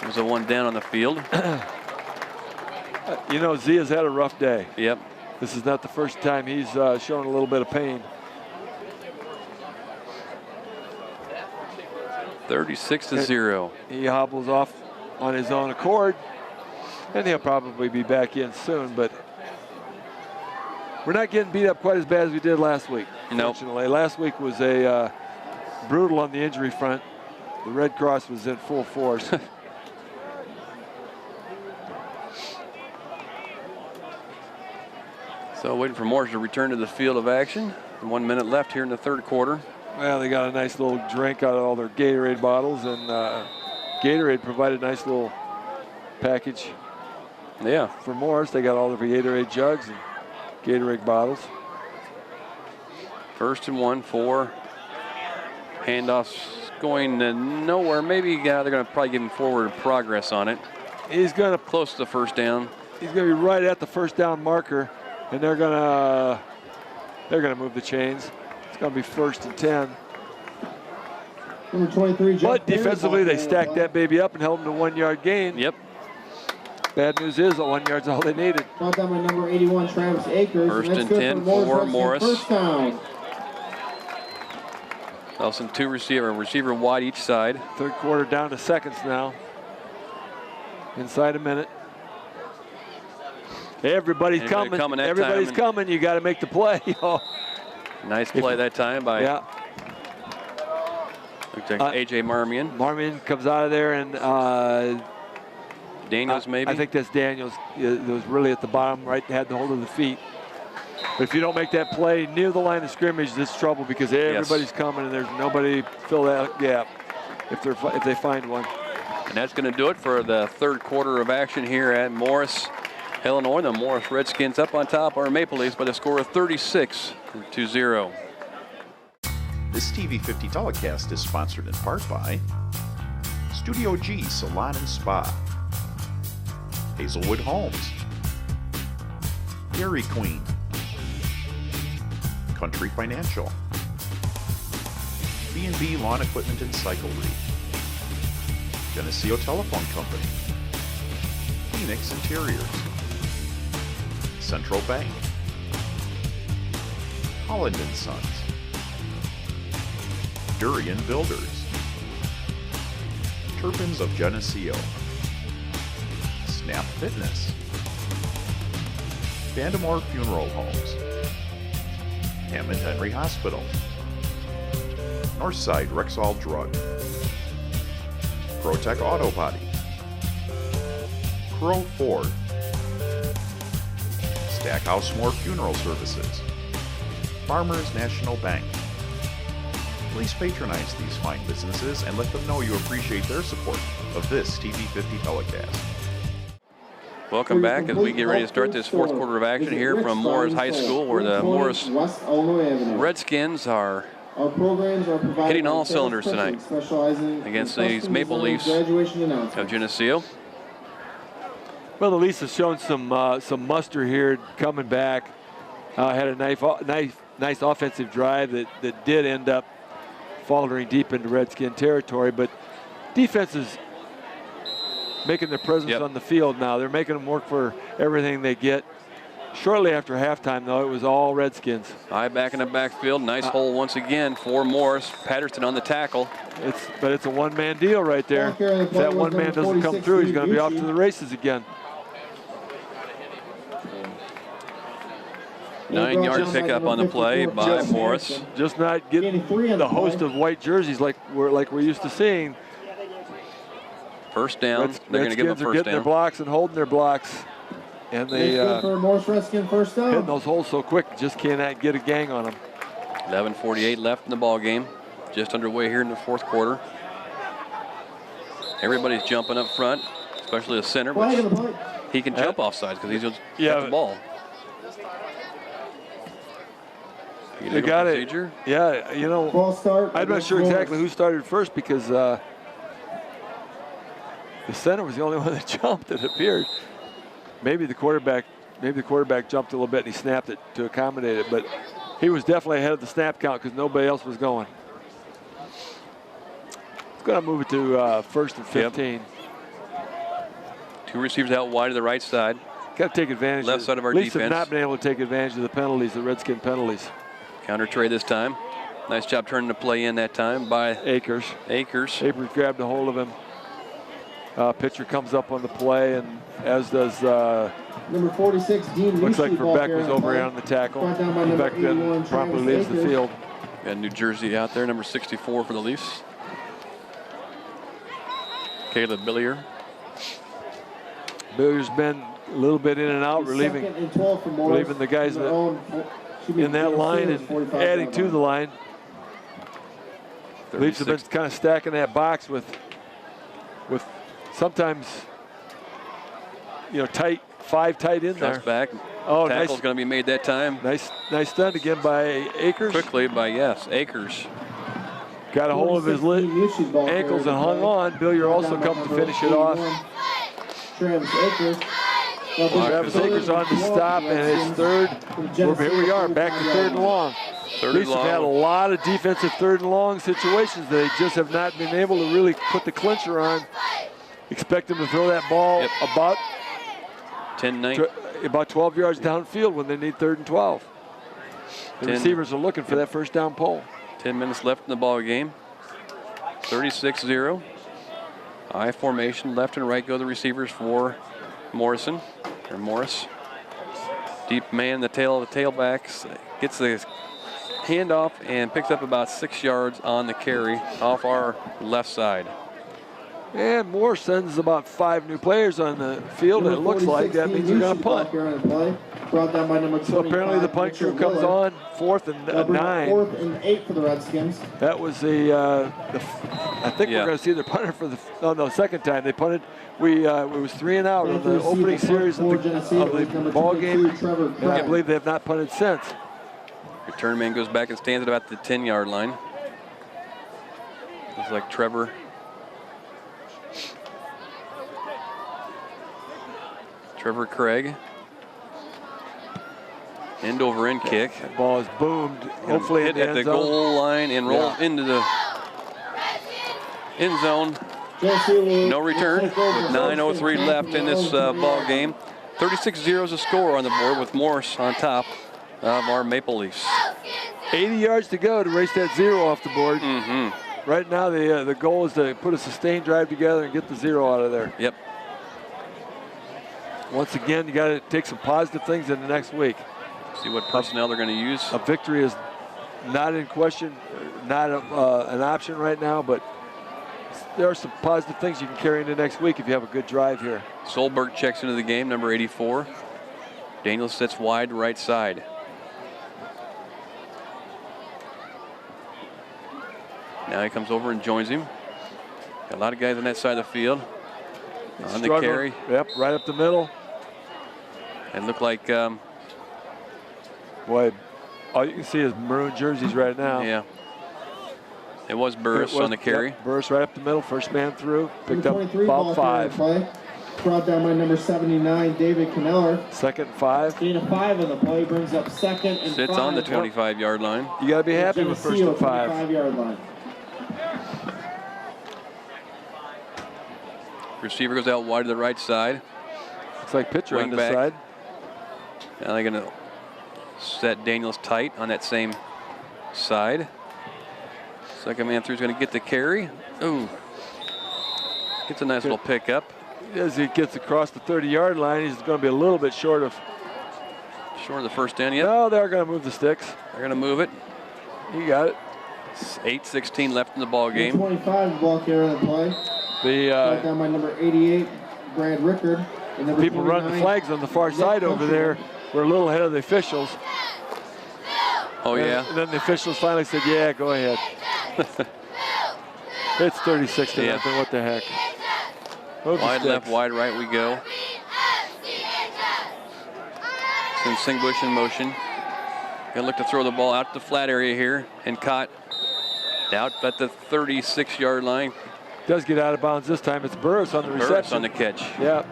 S1: There's the one down on the field.
S2: You know, Zia's had a rough day.
S1: Yep.
S2: This is not the first time he's shown a little bit of pain.
S1: 36-0.
S2: He hobbles off on his own accord, and he'll probably be back in soon, but we're not getting beat up quite as bad as we did last week.
S1: Nope.
S2: Fortunately, last week was a brutal on the injury front. The Red Cross was in full force.
S1: So waiting for Morris to return to the field of action. 1 minute left here in the third quarter.
S2: Well, they got a nice little drink out of all their Gatorade bottles, and Gatorade provided a nice little package.
S1: Yeah.
S2: For Morris, they got all their Gatorade jugs and Gatorade bottles.
S1: 1st and 1 for handoffs going nowhere. Maybe they're going to probably give him forward progress on it.
S2: He's going to
S1: close to the first down.
S2: He's going to be right at the first down marker, and they're going to move the chains. It's going to be 1st and 10.
S3: Number 23,
S2: but defensively, they stacked that baby up and held him to 1 yard gain.
S1: Yep.
S2: Bad news is that 1 yard's all they needed.
S3: Brought down by number 81, Travis Akers.
S1: 1st and 10 for Morris.
S3: First down.
S1: Nelson, two receiver wide each side.
S2: Third quarter down to seconds now. Inside a minute. Everybody's coming. Everybody's coming. You got to make the play.
S1: Nice play that time by A.J. Marmion.
S2: Marmion comes out of there, and
S1: Daniels maybe?
S2: I think that's Daniels. It was really at the bottom, right, had the hold of the feet. But if you don't make that play near the line of scrimmage, this is trouble because everybody's coming and there's nobody fill that gap if they find one.
S1: And that's going to do it for the third quarter of action here at Morris, Illinois. The Morris Redskins up on top are Maple Leafs by the score of 36-0.
S4: This TV50 telecast is sponsored in part by Studio G Salon and Spa, Hazelwood Homes, Dairy Queen, Country Financial, B&B Lawn Equipment and Cyclery, Geneseo Telephone Company, Phoenix Interiors, Central Bank, Holland & Sons, Durian Builders, Turpins of Geneseo, Snap Fitness, Vandemore Funeral Homes, Hammond Henry Hospital, Northside Rexall Drug, ProTech Auto Body, Crow Ford, Stackhouse Moore Funeral Services, Farmers National Bank. Please patronize these fine businesses and let them know you appreciate their support of this TV50 telecast.
S1: Welcome back as we get ready to start this fourth quarter of action here from Morris High School, where the Morris Redskins are hitting all cylinders tonight against these Maple Leafs of Geneseo.
S2: Well, the Leafs have shown some muster here coming back. Had a nice offensive drive that did end up faltering deep into Redskin territory, but defense is making their presence on the field now. They're making them work for everything they get. Shortly after halftime, though, it was all Redskins.
S1: High back in the backfield. Nice hole once again for Morris. Patterson on the tackle.
S2: But it's a one-man deal right there. If that one man doesn't come through, he's going to be off to the races again.
S1: 9-yard pickup on the play by Morris.
S2: Just not getting the host of white jerseys like we're used to seeing.
S1: First down. They're going to give them
S2: Redskins are
S1: first
S2: getting
S1: down.
S2: their blocks and holding their blocks. And they
S3: for Morris Redskin first down.
S2: hitting those holes so quick, just cannot get a gang on them.
S1: 11:48 left in the ball game. Just underway here in the fourth quarter. Everybody's jumping up front, especially the center, but he can jump off sides because he's just got the ball.
S2: They got it. Yeah, you know,
S3: Ball start.
S2: I'm not sure exactly who started first because the center was the only one that jumped, it appeared. Maybe the quarterback jumped a little bit and he snapped it to accommodate it, but he was definitely ahead of the snap count because nobody else was going. It's going to move it to first and 15.
S1: Yep. Two receivers out wide to the right side.
S2: Got to take advantage.
S1: Left side of our
S2: Leafs
S1: defense.
S2: have not been able to take advantage of the penalties, the Redskin penalties.
S1: Counter trade this time. Nice job turning the play in that time by
S2: Akers.
S1: Akers
S2: grabbed a hold of him. Pitcher comes up on the play, and as does
S3: number 46, Dean.
S2: looks like Verbeck was over on the tackle. Verbeck then promptly leaves the field.
S1: Got New Jersey out there, number 64 for the Leafs. Caleb Billier.
S2: Billier's been a little bit in and out, relieving the guys that in that line and adding to the line. Leafs have been kind of stacking that box with sometimes, you know, five tight in there.
S1: Back.
S2: Oh,
S1: tackle's going to be made that time.
S2: Nice stunt again by Akers.
S1: Quickly by Akers.
S2: Got a hold of his ankles and hung on. Billier also come to finish it off.
S3: Travis Akers.
S2: Travis Akers on the stop, and it's third. Here we are, back to third and long. Leafs have had a lot of defensive third and long situations. They just have not been able to really put the clincher on. Expect them to throw that ball about 12 yards downfield when they need third and 12. The receivers are looking for that first down pole.
S1: 10 minutes left in the ball game. 36-0. I formation, left and right go the receivers for Morris. Deep man, the tailbacks gets the handoff and picks up about 6 yards on the carry off our left side.
S2: And Moore sends about 5 new players on the field. It looks like that means they're going to punt. So apparently the punt crew comes on, 4th and 9.
S3: 4th and 8 for the Redskins.
S2: That was I think we're going to see their punter for the second time. They punted. It was 3 and out of the opening series of the ball game. And I believe they have not punted since.
S1: Return man goes back and stands at about the 10-yard line. Looks like Trevor Craig. End over end kick.
S2: That ball is boomed. Hopefully
S1: hit at the goal line and rolls into the end zone. No return with 9:03 left in this ball game. 36-0 is the score on the board with Morris on top of our Maple Leafs.
S2: 80 yards to go to race that 0 off the board.
S1: Mm-hmm.
S2: Right now the goal is to put a sustained drive together and get the 0 out of there.
S1: Yep.
S2: Once again, you got to take some positive things in the next week.
S1: See what personnel they're going to use.
S2: A victory is not in question, not an option right now, but there are some positive things you can carry into next week if you have a good drive here.
S1: Solberg checks into the game, number 84. Daniels sits wide right side. Now he comes over and joins him. Got a lot of guys on that side of the field. On the carry.
S2: Yep, right up the middle.
S1: It looked like,
S2: boy, all you can see is maroon jerseys right now.
S1: Yeah. It was Burris on the carry.
S2: Yep, Burris right up the middle, first man through. Picked up
S3: ball
S2: about 5.
S3: Play. Brought down by number 79, David Kneller.
S2: Second 5.
S3: Gain of 5 on the play, brings up second and 5.
S1: Sits on the 25-yard line.
S2: You got to be happy with first and 5.
S3: 25-yard line.
S1: Receiver goes out wide to the right side.
S2: Looks like pitcher on
S1: Wing
S2: this
S1: back.
S2: side.
S1: Now they're going to set Daniels tight on that same side. Second man through is going to get the carry. Ooh. Gets a nice little pickup.
S2: As he gets across the 30-yard line, he's going to be a little bit short of
S1: the first down. Yep.
S2: No, they're going to move the sticks.
S1: They're going to move it.
S2: He got it.
S1: 8:16 left in the ball game.
S3: 25 the ball carrier on the play. Brought down by number 88, Brad Rickard. And number
S2: people running the flags on the far side over there were a little ahead of the officials.
S1: Oh, yeah.
S2: And then the officials finally said, yeah, go ahead. It's 36 to nothing. What the heck?
S1: Wide left, wide right we go. Send Singbush in motion. Gonna look to throw the ball out the flat area here and caught out at the 36-yard line.
S2: Does get out of bounds this time. It's Burris on the reception.
S1: Burris on the catch.
S2: Yeah.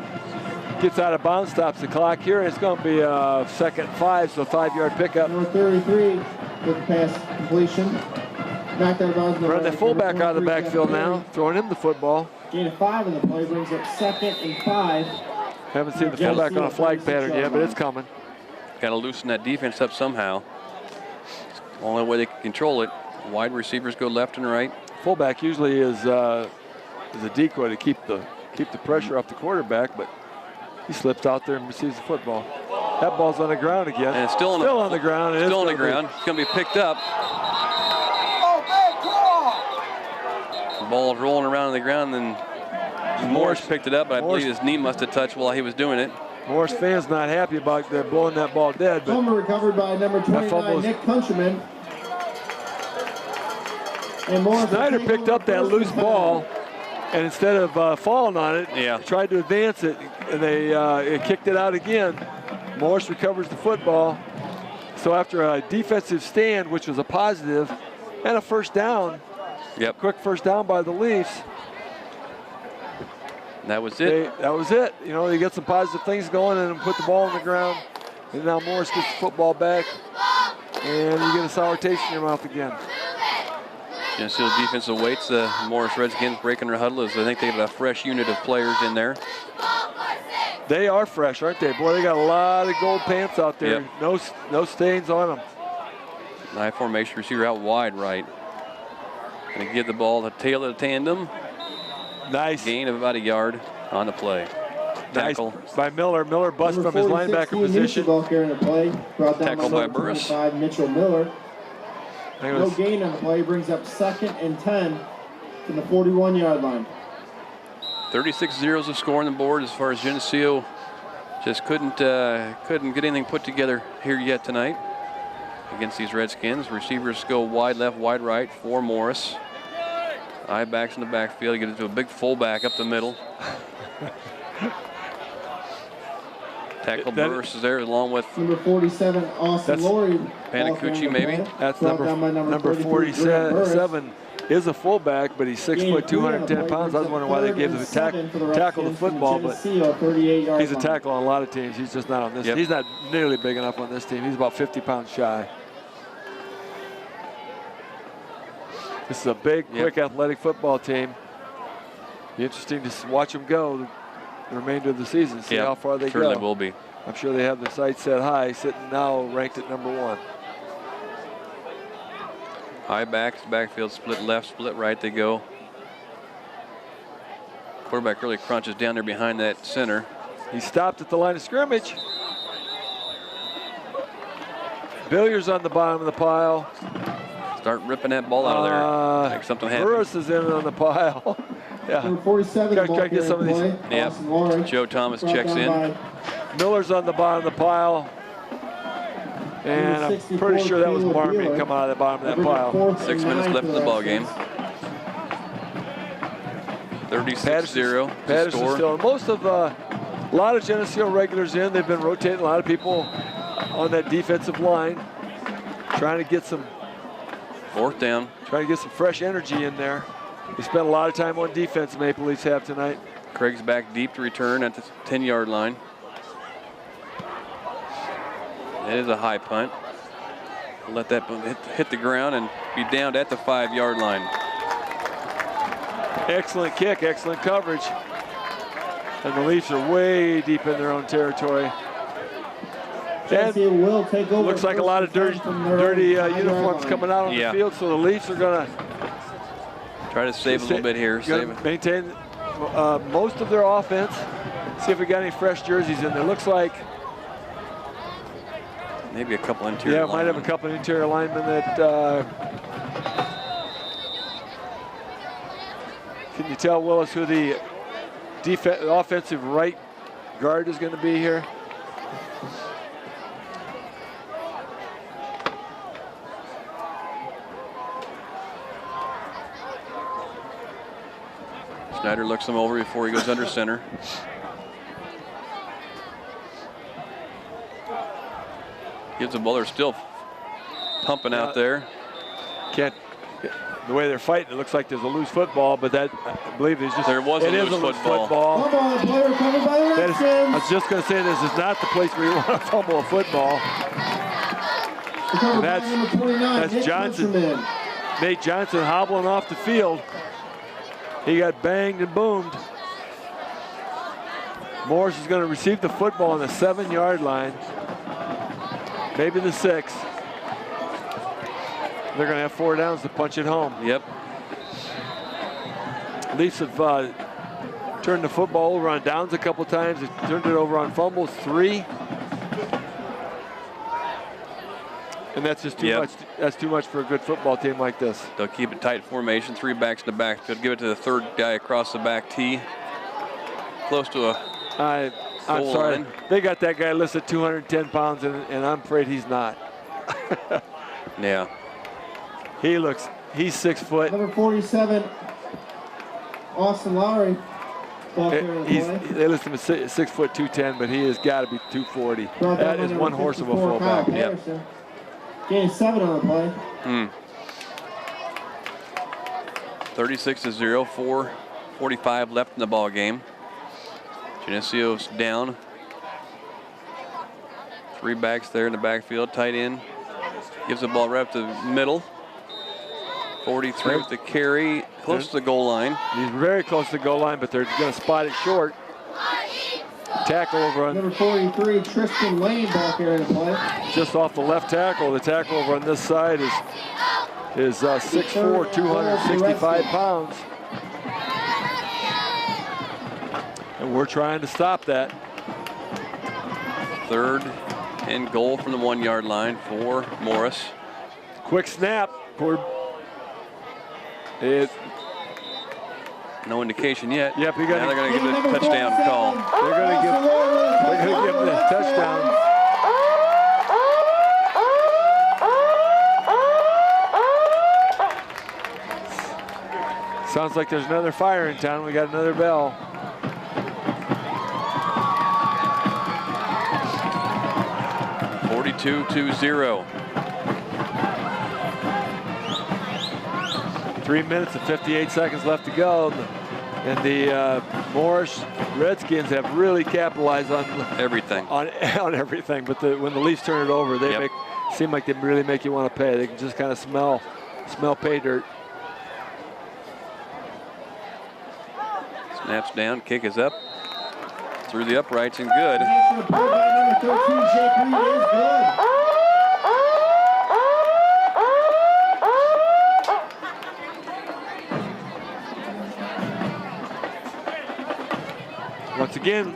S2: Gets out of bounds, stops the clock here, and it's going to be a second 5, so 5-yard pickup.
S3: Number 33 with the pass completion. Knocked out of bounds.
S2: Run the fullback out of the backfield now, throwing him the football.
S3: Gain of 5 in the play, brings up second and 5.
S2: Haven't seen the fullback on a flag pattern yet, but it's coming.
S1: Got to loosen that defense up somehow. It's the only way they can control it. Wide receivers go left and right.
S2: Fullback usually is a decoy to keep the pressure off the quarterback, but he slips out there and receives the football. That ball's on the ground again.
S1: And it's still
S2: on the ground.
S1: Still on the ground. It's going to be picked up. The ball's rolling around on the ground, and Morris picked it up, but I believe his knee must have touched while he was doing it.
S2: Morris fans not happy about blowing that ball dead. But
S3: fumble recovered by number 29, Nick Countryman. And
S2: Snyder picked up that loose ball, and instead of falling on it, tried to advance it, and they kicked it out again. Morris recovers the football. So after a defensive stand, which was a positive, and a first down, quick first down by the Leafs.
S1: That was it.
S2: That was it. You know, they get some positive things going and put the ball on the ground. And now Morris gets the football back, and you get a sour taste in your mouth again.
S1: Geneseo defense awaits the Morris Redskins breaking their huddle as I think they have a fresh unit of players in there.
S2: They are fresh, aren't they? Boy, they got a lot of gold pants out there.
S1: Yep.
S2: No stains on them.
S1: High formation, receiver out wide right. Going to give the ball the tail of the tandem.
S2: Nice.
S1: Gain of about a yard on the play. Tackle.
S2: Nice by Miller. Miller busts from his linebacker position.
S1: Tackle by Burris.
S3: Mitchell Miller. No gain on the play, brings up second and 10 from the 41-yard line.
S1: 36-0 is the score on the board as far as Geneseo just couldn't get anything put together here yet tonight against these Redskins. Receivers go wide left, wide right for Morris. Eye backs in the backfield. Get into a big fullback up the middle. Tackle Burris is there along with
S3: number 47, Austin Laurie.
S1: Panacucci maybe.
S2: That's number 47 is a fullback, but he's 6 foot, 210 pounds. I was wondering why they gave the tackle the football, but he's a tackle on a lot of teams. He's just not on this. He's not nearly big enough on this team. He's about 50 pounds shy. This is a big, quick, athletic football team. Be interesting to watch them go the remainder of the season, see how far they go.
S1: Certainly will be.
S2: I'm sure they have their sights set high, sitting now ranked at number 1.
S1: High backs, backfield, split left, split right they go. Quarterback really crunches down there behind that center.
S2: He stopped at the line of scrimmage. Billiards on the bottom of the pile.
S1: Start ripping that ball out of there. Like something happened.
S2: Burris is in on the pile.
S3: Number 47,
S2: try to get some of these.
S1: Joe Thomas checks in.
S2: Miller's on the bottom of the pile. And I'm pretty sure that was Marmy come out of the bottom of that pile.
S1: 6 minutes left in the ball game. 36-0.
S2: Patterson still. Most of a lot of Geneseo regulars in. They've been rotating a lot of people on that defensive line, trying to get some
S1: 4th down.
S2: Trying to get some fresh energy in there. We spent a lot of time on defense, the Maple Leafs have tonight.
S1: Craig's back deep to return at the 10-yard line. It is a high punt. Let that hit the ground and be downed at the 5-yard line.
S2: Excellent kick, excellent coverage. And the Leafs are way deep in their own territory. And
S3: will take over.
S2: Looks like a lot of dirty uniforms coming out on the field, so the Leafs are going to
S1: try to save a little bit here.
S2: Maintain most of their offense. See if we got any fresh jerseys in there. Looks like
S1: maybe a couple interior linemen.
S2: Might have a couple interior linemen that can you tell, Willis, who the offensive right guard is going to be here?
S1: Snyder looks him over before he goes under center. Gives the ball. They're still pumping out there.
S2: The way they're fighting, it looks like there's a loose football, but that, I believe, is just.
S1: There was a loose football.
S2: I was just going to say, this is not the place where you want to fumble a football. And that's Johnson. Nate Johnson hobbling off the field. He got banged and boomed. Morris is going to receive the football on the 7-yard line. Maybe the 6. They're going to have 4 downs to punch it home.
S1: Yep.
S2: Leafs have turned the football over on downs a couple times. They turned it over on fumbles 3. And that's just too much. That's too much for a good football team like this.
S1: They'll keep it tight formation. 3 backs in the back. They'll give it to the 3rd guy across the back tee. Close to a
S2: I'm sorry.
S1: line.
S2: They got that guy listed 210 pounds, and I'm afraid he's not.
S1: Yeah.
S2: He's 6 foot.
S3: Number 47, Austin Lowry.
S2: They list him at 6 foot 210, but he has got to be 240. That is one horse of a fullback.
S1: Yep.
S3: Gain 7 on the play.
S1: 36-0, 4:45 left in the ball game. Geneseo's down. 3 backs there in the backfield. Tight end gives the ball right up to the middle. 43 with the carry, close to the goal line.
S2: He's very close to the goal line, but they're going to spot it short. Tackle over on
S3: number 43, Tristan Lane, ball carrier to play.
S2: Just off the left tackle. The tackle over on this side is 6'4", 265 pounds. And we're trying to stop that.
S1: 3rd and goal from the 1-yard line for Morris.
S2: Quick snap.
S1: No indication yet.
S2: Yep,
S1: now they're going to give it a touchdown call.
S2: They're going to give it a touchdown. Sounds like there's another fire in town. We got another bell.
S1: (42-0).
S2: 3 minutes and 58 seconds left to go. And the Morris Redskins have really capitalized on
S1: everything.
S2: On everything. But when the Leafs turn it over, they seem like they really make you want to pay. They can just kind of smell pay dirt.
S1: Snaps down, kick is up. Through the uprights and good.
S2: Once again,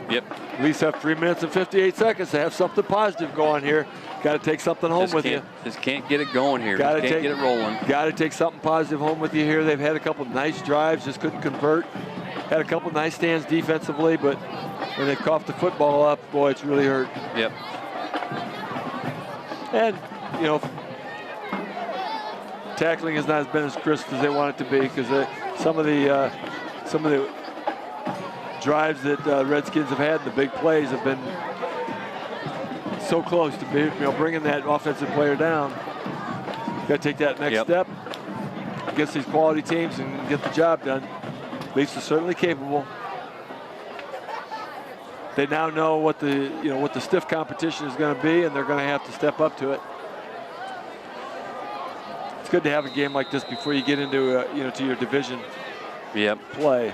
S2: Leafs have 3 minutes and 58 seconds to have something positive going here. Got to take something home with you.
S1: Just can't get it going here. Can't get it rolling.
S2: Got to take something positive home with you here. They've had a couple of nice drives, just couldn't convert. had a couple nice stands defensively, but when they coughed the football up, boy, it's really hurt.
S1: Yep.
S2: And, you know, tackling has not been as crisp as they want it to be because some of the drives that Redskins have had, the big plays have been so close to bringing that offensive player down. Got to take that next step against these quality teams and get the job done. Leafs are certainly capable. They now know what the stiff competition is going to be, and they're going to have to step up to it. It's good to have a game like this before you get into to your division play.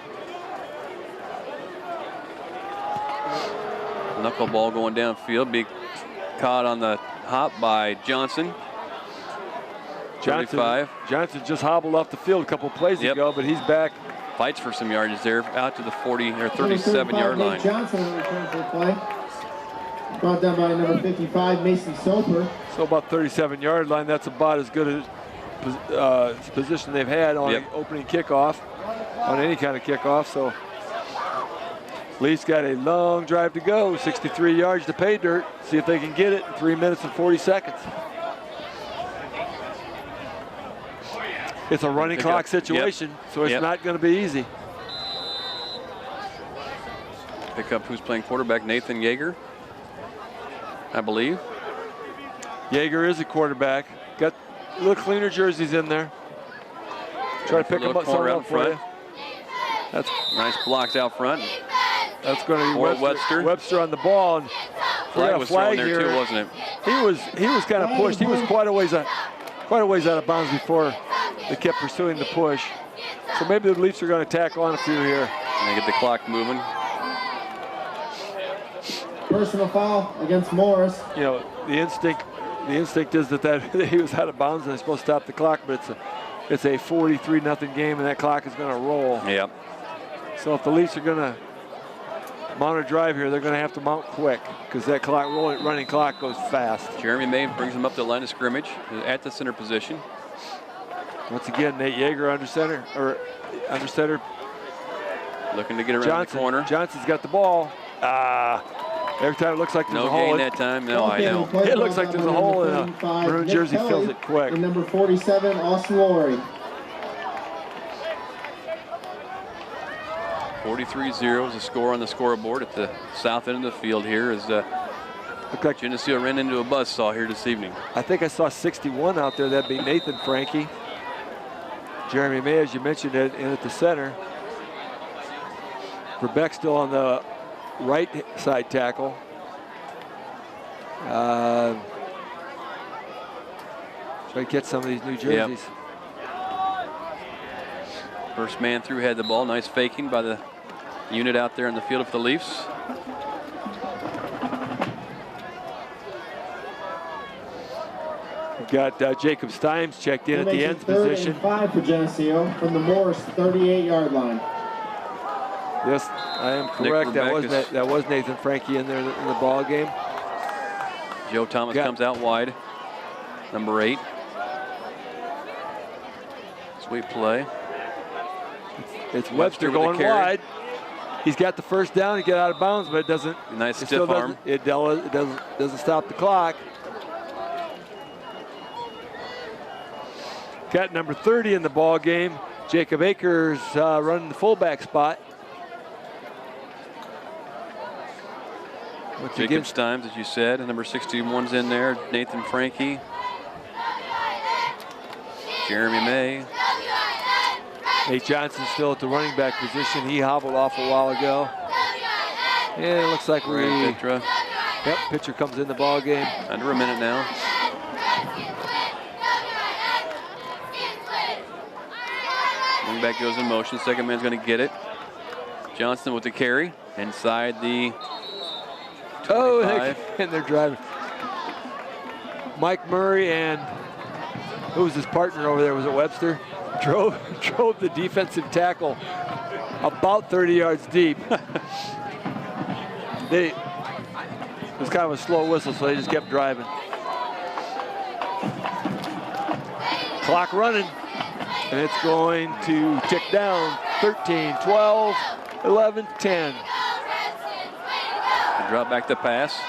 S1: Knuckleball going downfield, be caught on the hop by Johnson. 35.
S2: Johnson just hobbled off the field a couple plays ago, but he's back.
S1: Fights for some yardage there, out to the 40 or 37-yard line.
S3: Johnson on the return for the play. Brought down by number 55, Mason Soper.
S2: So about 37-yard line. That's about as good a position they've had on an opening kickoff, on any kind of kickoff. So Leafs got a long drive to go, 63 yards to pay dirt. See if they can get it in 3 minutes and 40 seconds. It's a running clock situation, so it's not going to be easy.
S1: Pick up who's playing quarterback, Nathan Yeager, I believe.
S2: Yeager is a quarterback. Got a little cleaner jerseys in there. Try to pick them up somewhere up for you. That's
S1: nice blocks out front.
S2: That's going to be
S1: Webster.
S2: Webster on the ball. And
S1: flag was thrown there too, wasn't it?
S2: He was kind of pushed. He was quite a ways out of bounds before they kept pursuing the push. So maybe the Leafs are going to tackle on a few here.
S1: And they get the clock moving.
S3: Personal foul against Morris.
S2: You know, the instinct is that he was out of bounds and they're supposed to stop the clock, but it's a 43-0 game and that clock is going to roll.
S1: Yep.
S2: So if the Leafs are going to mount a drive here, they're going to have to mount quick because that running clock goes fast.
S1: Jeremy May brings him up to the line of scrimmage at the center position.
S2: Once again, Nate Yeager under center.
S1: Looking to get around the corner.
S2: Johnson's got the ball. Every time it looks like there's a hole.
S1: No gain that time. No, I know.
S2: It looks like there's a hole in a maroon jersey, fills it quick.
S3: And number 47, Austin Laurie.
S1: 43-0 is the score on the scoreboard at the south end of the field here as
S2: looked like
S1: Geneseo ran into a buzzsaw here this evening.
S2: I think I saw 61 out there. That'd be Nathan Frankie. Jeremy May, as you mentioned, in at the center. Verbeck still on the right side tackle. Try to get some of these new jerseys.
S1: First man through had the ball. Nice faking by the unit out there in the field for the Leafs.
S2: We've got Jacob Stimes checked in at the end position.
S3: 3rd and 5 for Geneseo from the Morris 38-yard line.
S2: Yes, I am correct. That was Nathan Frankie in there in the ball game.
S1: Joe Thomas comes out wide. Number 8. Sweet play.
S2: It's Webster going wide. He's got the first down. He got out of bounds, but it doesn't.
S1: Nice stiff arm.
S2: It doesn't stop the clock. Got number 30 in the ball game. Jacob Akers running the fullback spot.
S1: Jacob Stimes, as you said, and number 61's in there. Nathan Frankie. Jeremy May.
S2: Nate Johnson still at the running back position. He hobbled off a while ago. And it looks like pitcher comes in the ball game.
S1: Under a minute now. Running back goes in motion. Second man's going to get it. Johnson with the carry inside the 25.
S2: And they're driving. Mike Murray and who was his partner over there? Was it Webster? Drove the defensive tackle about 30 yards deep. It was kind of a slow whistle, so they just kept driving. Clock running. And it's going to tick down 13, 12, 11, 10.
S1: Drop back the pass.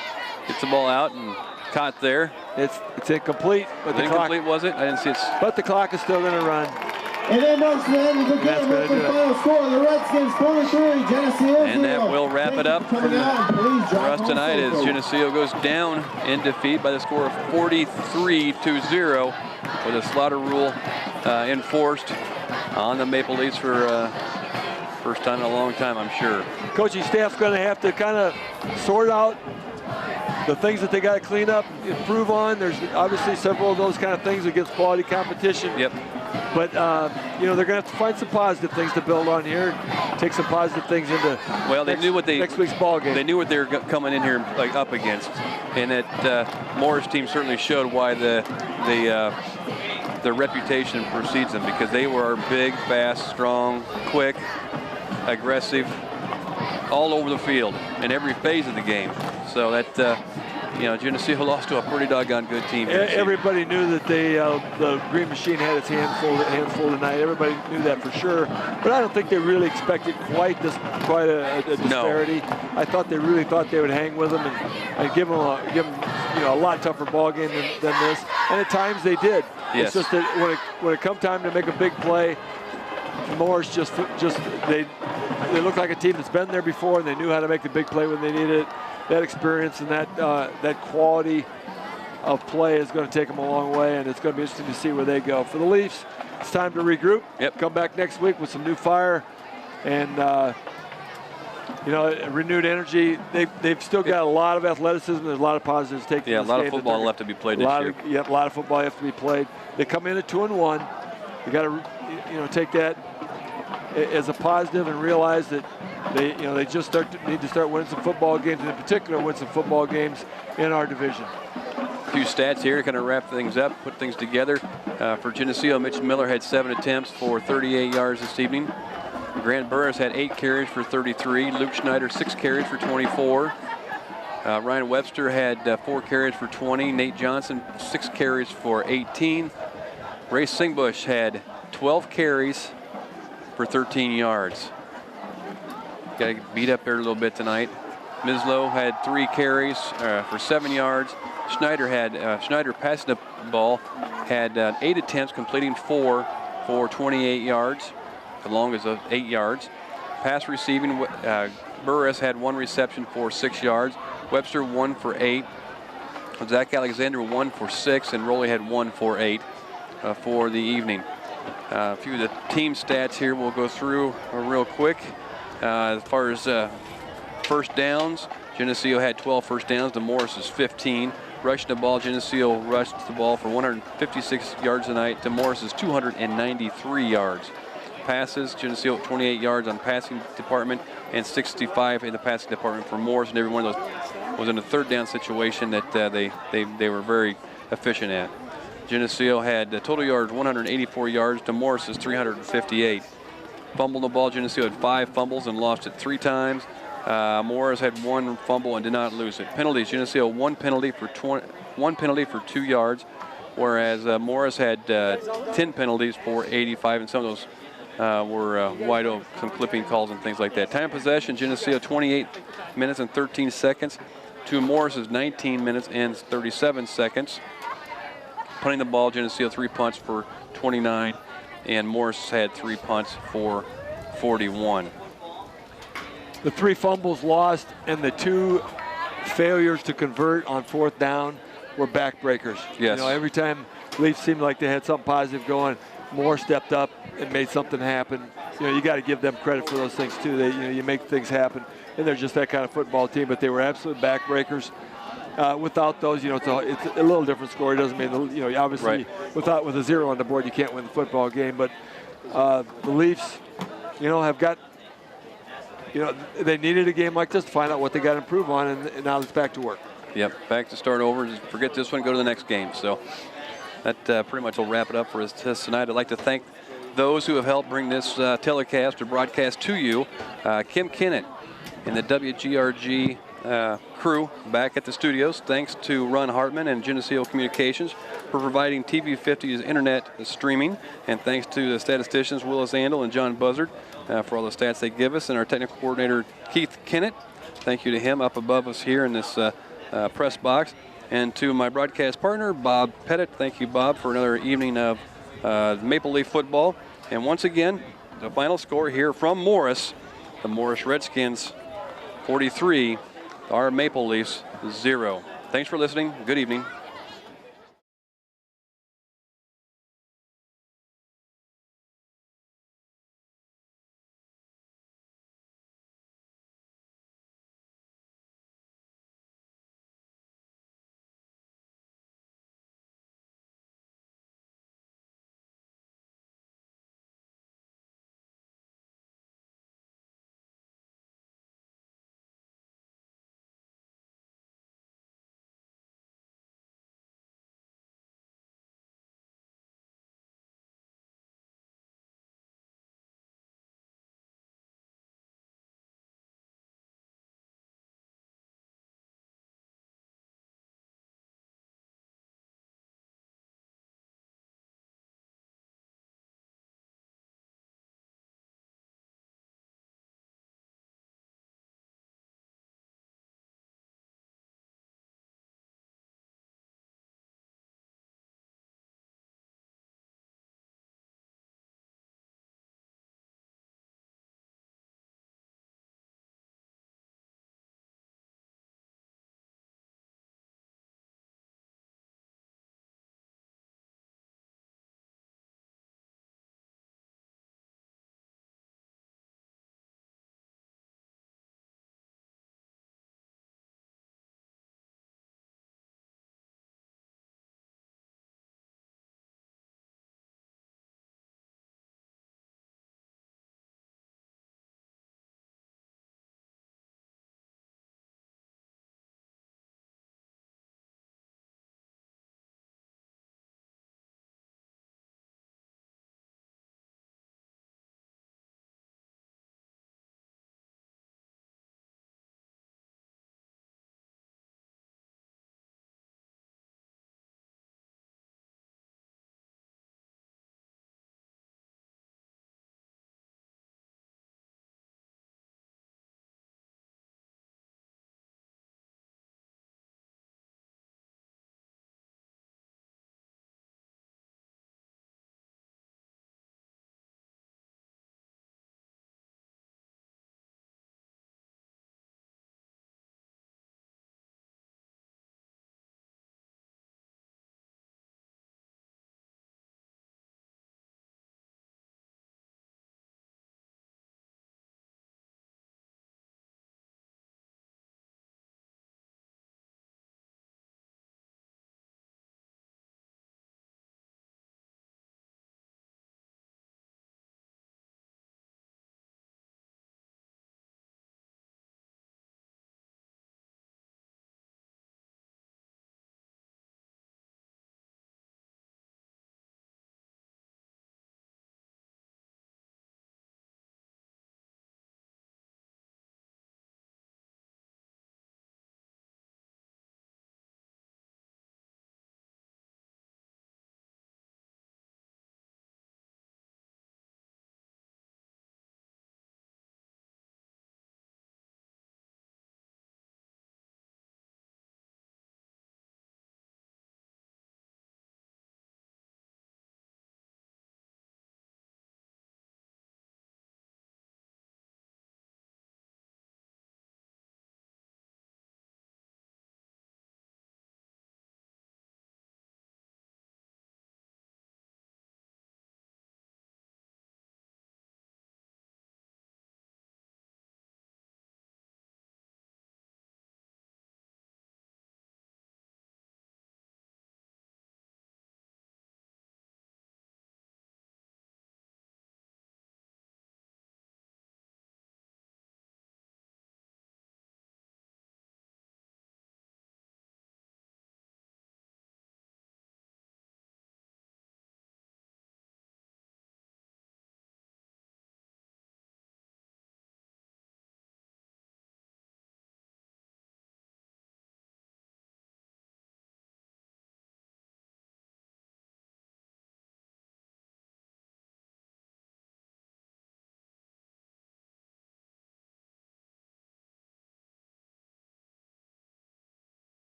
S1: Gets the ball out and caught there.
S2: It's incomplete. But
S1: incomplete, was it? I didn't see it.
S2: But the clock is still going to run.
S3: And that marks the end of the game with the final score. The Redskins 43, Geneseo 0.
S1: And that will wrap it up for us tonight as Geneseo goes down in defeat by the score of 43-0 with a slaughter rule enforced on the Maple Leafs for first time in a long time, I'm sure.
S2: Coaching staff's going to have to kind of sort out the things that they got to clean up, improve on. There's obviously several of those kind of things against quality competition.
S1: Yep.
S2: But, you know, they're going to have to find some positive things to build on here, take some positive things into next week's ball game.
S1: They knew what they were coming in here up against. And that Morris team certainly showed why the reputation precedes them, because they were big, fast, strong, quick, aggressive, all over the field in every phase of the game. So that, you know, Geneseo lost to a pretty doggone good team.
S2: Everybody knew that the Green Machine had its hands full tonight. Everybody knew that for sure. But I don't think they really expected quite a disparity. No. I thought they really thought they would hang with them and give them you know, a lot tougher ball game than this. And at times they did.
S1: Yes.
S2: It's just that when it come time to make a big play, Morris they look like a team that's been there before, and they knew how to make the big play when they needed it. That experience and that quality of play is going to take them a long way, and it's going to be interesting to see where they go. For the Leafs, it's time to regroup.
S1: Yep.
S2: Come back next week with some new fire and you know, renewed energy. They've still got a lot of athleticism. There's a lot of positives to take from this game.
S1: A lot of football left to be played this year.
S2: A lot of football left to be played. They come in at 2-1. You got to, you know, take that as a positive and realize that they just need to start winning some football games, and in particular win some football games in our division.
S1: A few stats here to kind of wrap things up, put things together. For Geneseo, Mitch Miller had 7 attempts for 38 yards this evening. Grant Burris had 8 carries for 33. Luke Schneider 6 carries for 24. Ryan Webster had 4 carries for 20. Nate Johnson 6 carries for 18. Ray Singbush had 12 carries for 13 yards. Got to beat up there a little bit tonight. Mislow had 3 carries for 7 yards. Schneider passing the ball had 8 attempts, completing 4 for 28 yards, as long as 8 yards. Pass receiving, Burris had 1 reception for 6 yards. Webster 1 for 8. Zach Alexander 1 for 6, and Rowley had 1 for 8 for the evening. A few of the team stats here we'll go through real quick. As far as first downs, Geneseo had 12 first downs to Morris's 15. Rushing the ball, Geneseo rushed the ball for 156 yards tonight to Morris's 293 yards. Passes, Geneseo 28 yards on passing department and 65 in the passing department for Morris, and every one of those was in a third down situation that they were very efficient at. Geneseo had total yards 184 yards to Morris's 358. Fumbled the ball, Geneseo had 5 fumbles and lost it 3 times. Morris had 1 fumble and did not lose it. Penalties, Geneseo 1 penalty for 2 yards, whereas Morris had 10 penalties for 85, and some of those were wide open, some clipping calls and things like that. Time of possession, Geneseo 28 minutes and 13 seconds to Morris's 19 minutes and 37 seconds. Punting the ball, Geneseo 3 punts for 29, and Morris had 3 punts for 41.
S2: The 3 fumbles lost and the 2 failures to convert on 4th down were backbreakers.
S1: Yes.
S2: You know, every time Leafs seemed like they had something positive going, Moore stepped up and made something happen. You know, you got to give them credit for those things too. They, you know, you make things happen, and they're just that kind of football team. But they were absolute backbreakers. Without those, you know, it's a little different score. It doesn't mean, you know, obviously with a 0 on the board, you can't win the football game. But the Leafs, you know, have got, you know, they needed a game like this to find out what they got to improve on, and now it's back to work. Yep,
S1: back to start over. Just forget this one, go to the next game. So that pretty much will wrap it up for us tonight. I'd like to thank those who have helped bring this telecast or broadcast to you. Kim Kennett in the WGRG crew back at the studios. Thanks to Ron Hartman and Geneseo Communications for providing TV50's internet streaming. And thanks to the statisticians Willis Andel and John Buzzard for all the stats they give us. And our technical coordinator Keith Kennett. Thank you to him up above us here in this press box. And to my broadcast partner, Bob Pettit. Thank you, Bob, for another evening of Maple Leaf football. And once again, the final score here from Morris, the Morris Redskins 43, our Maple Leafs 0. Thanks for listening. Good evening.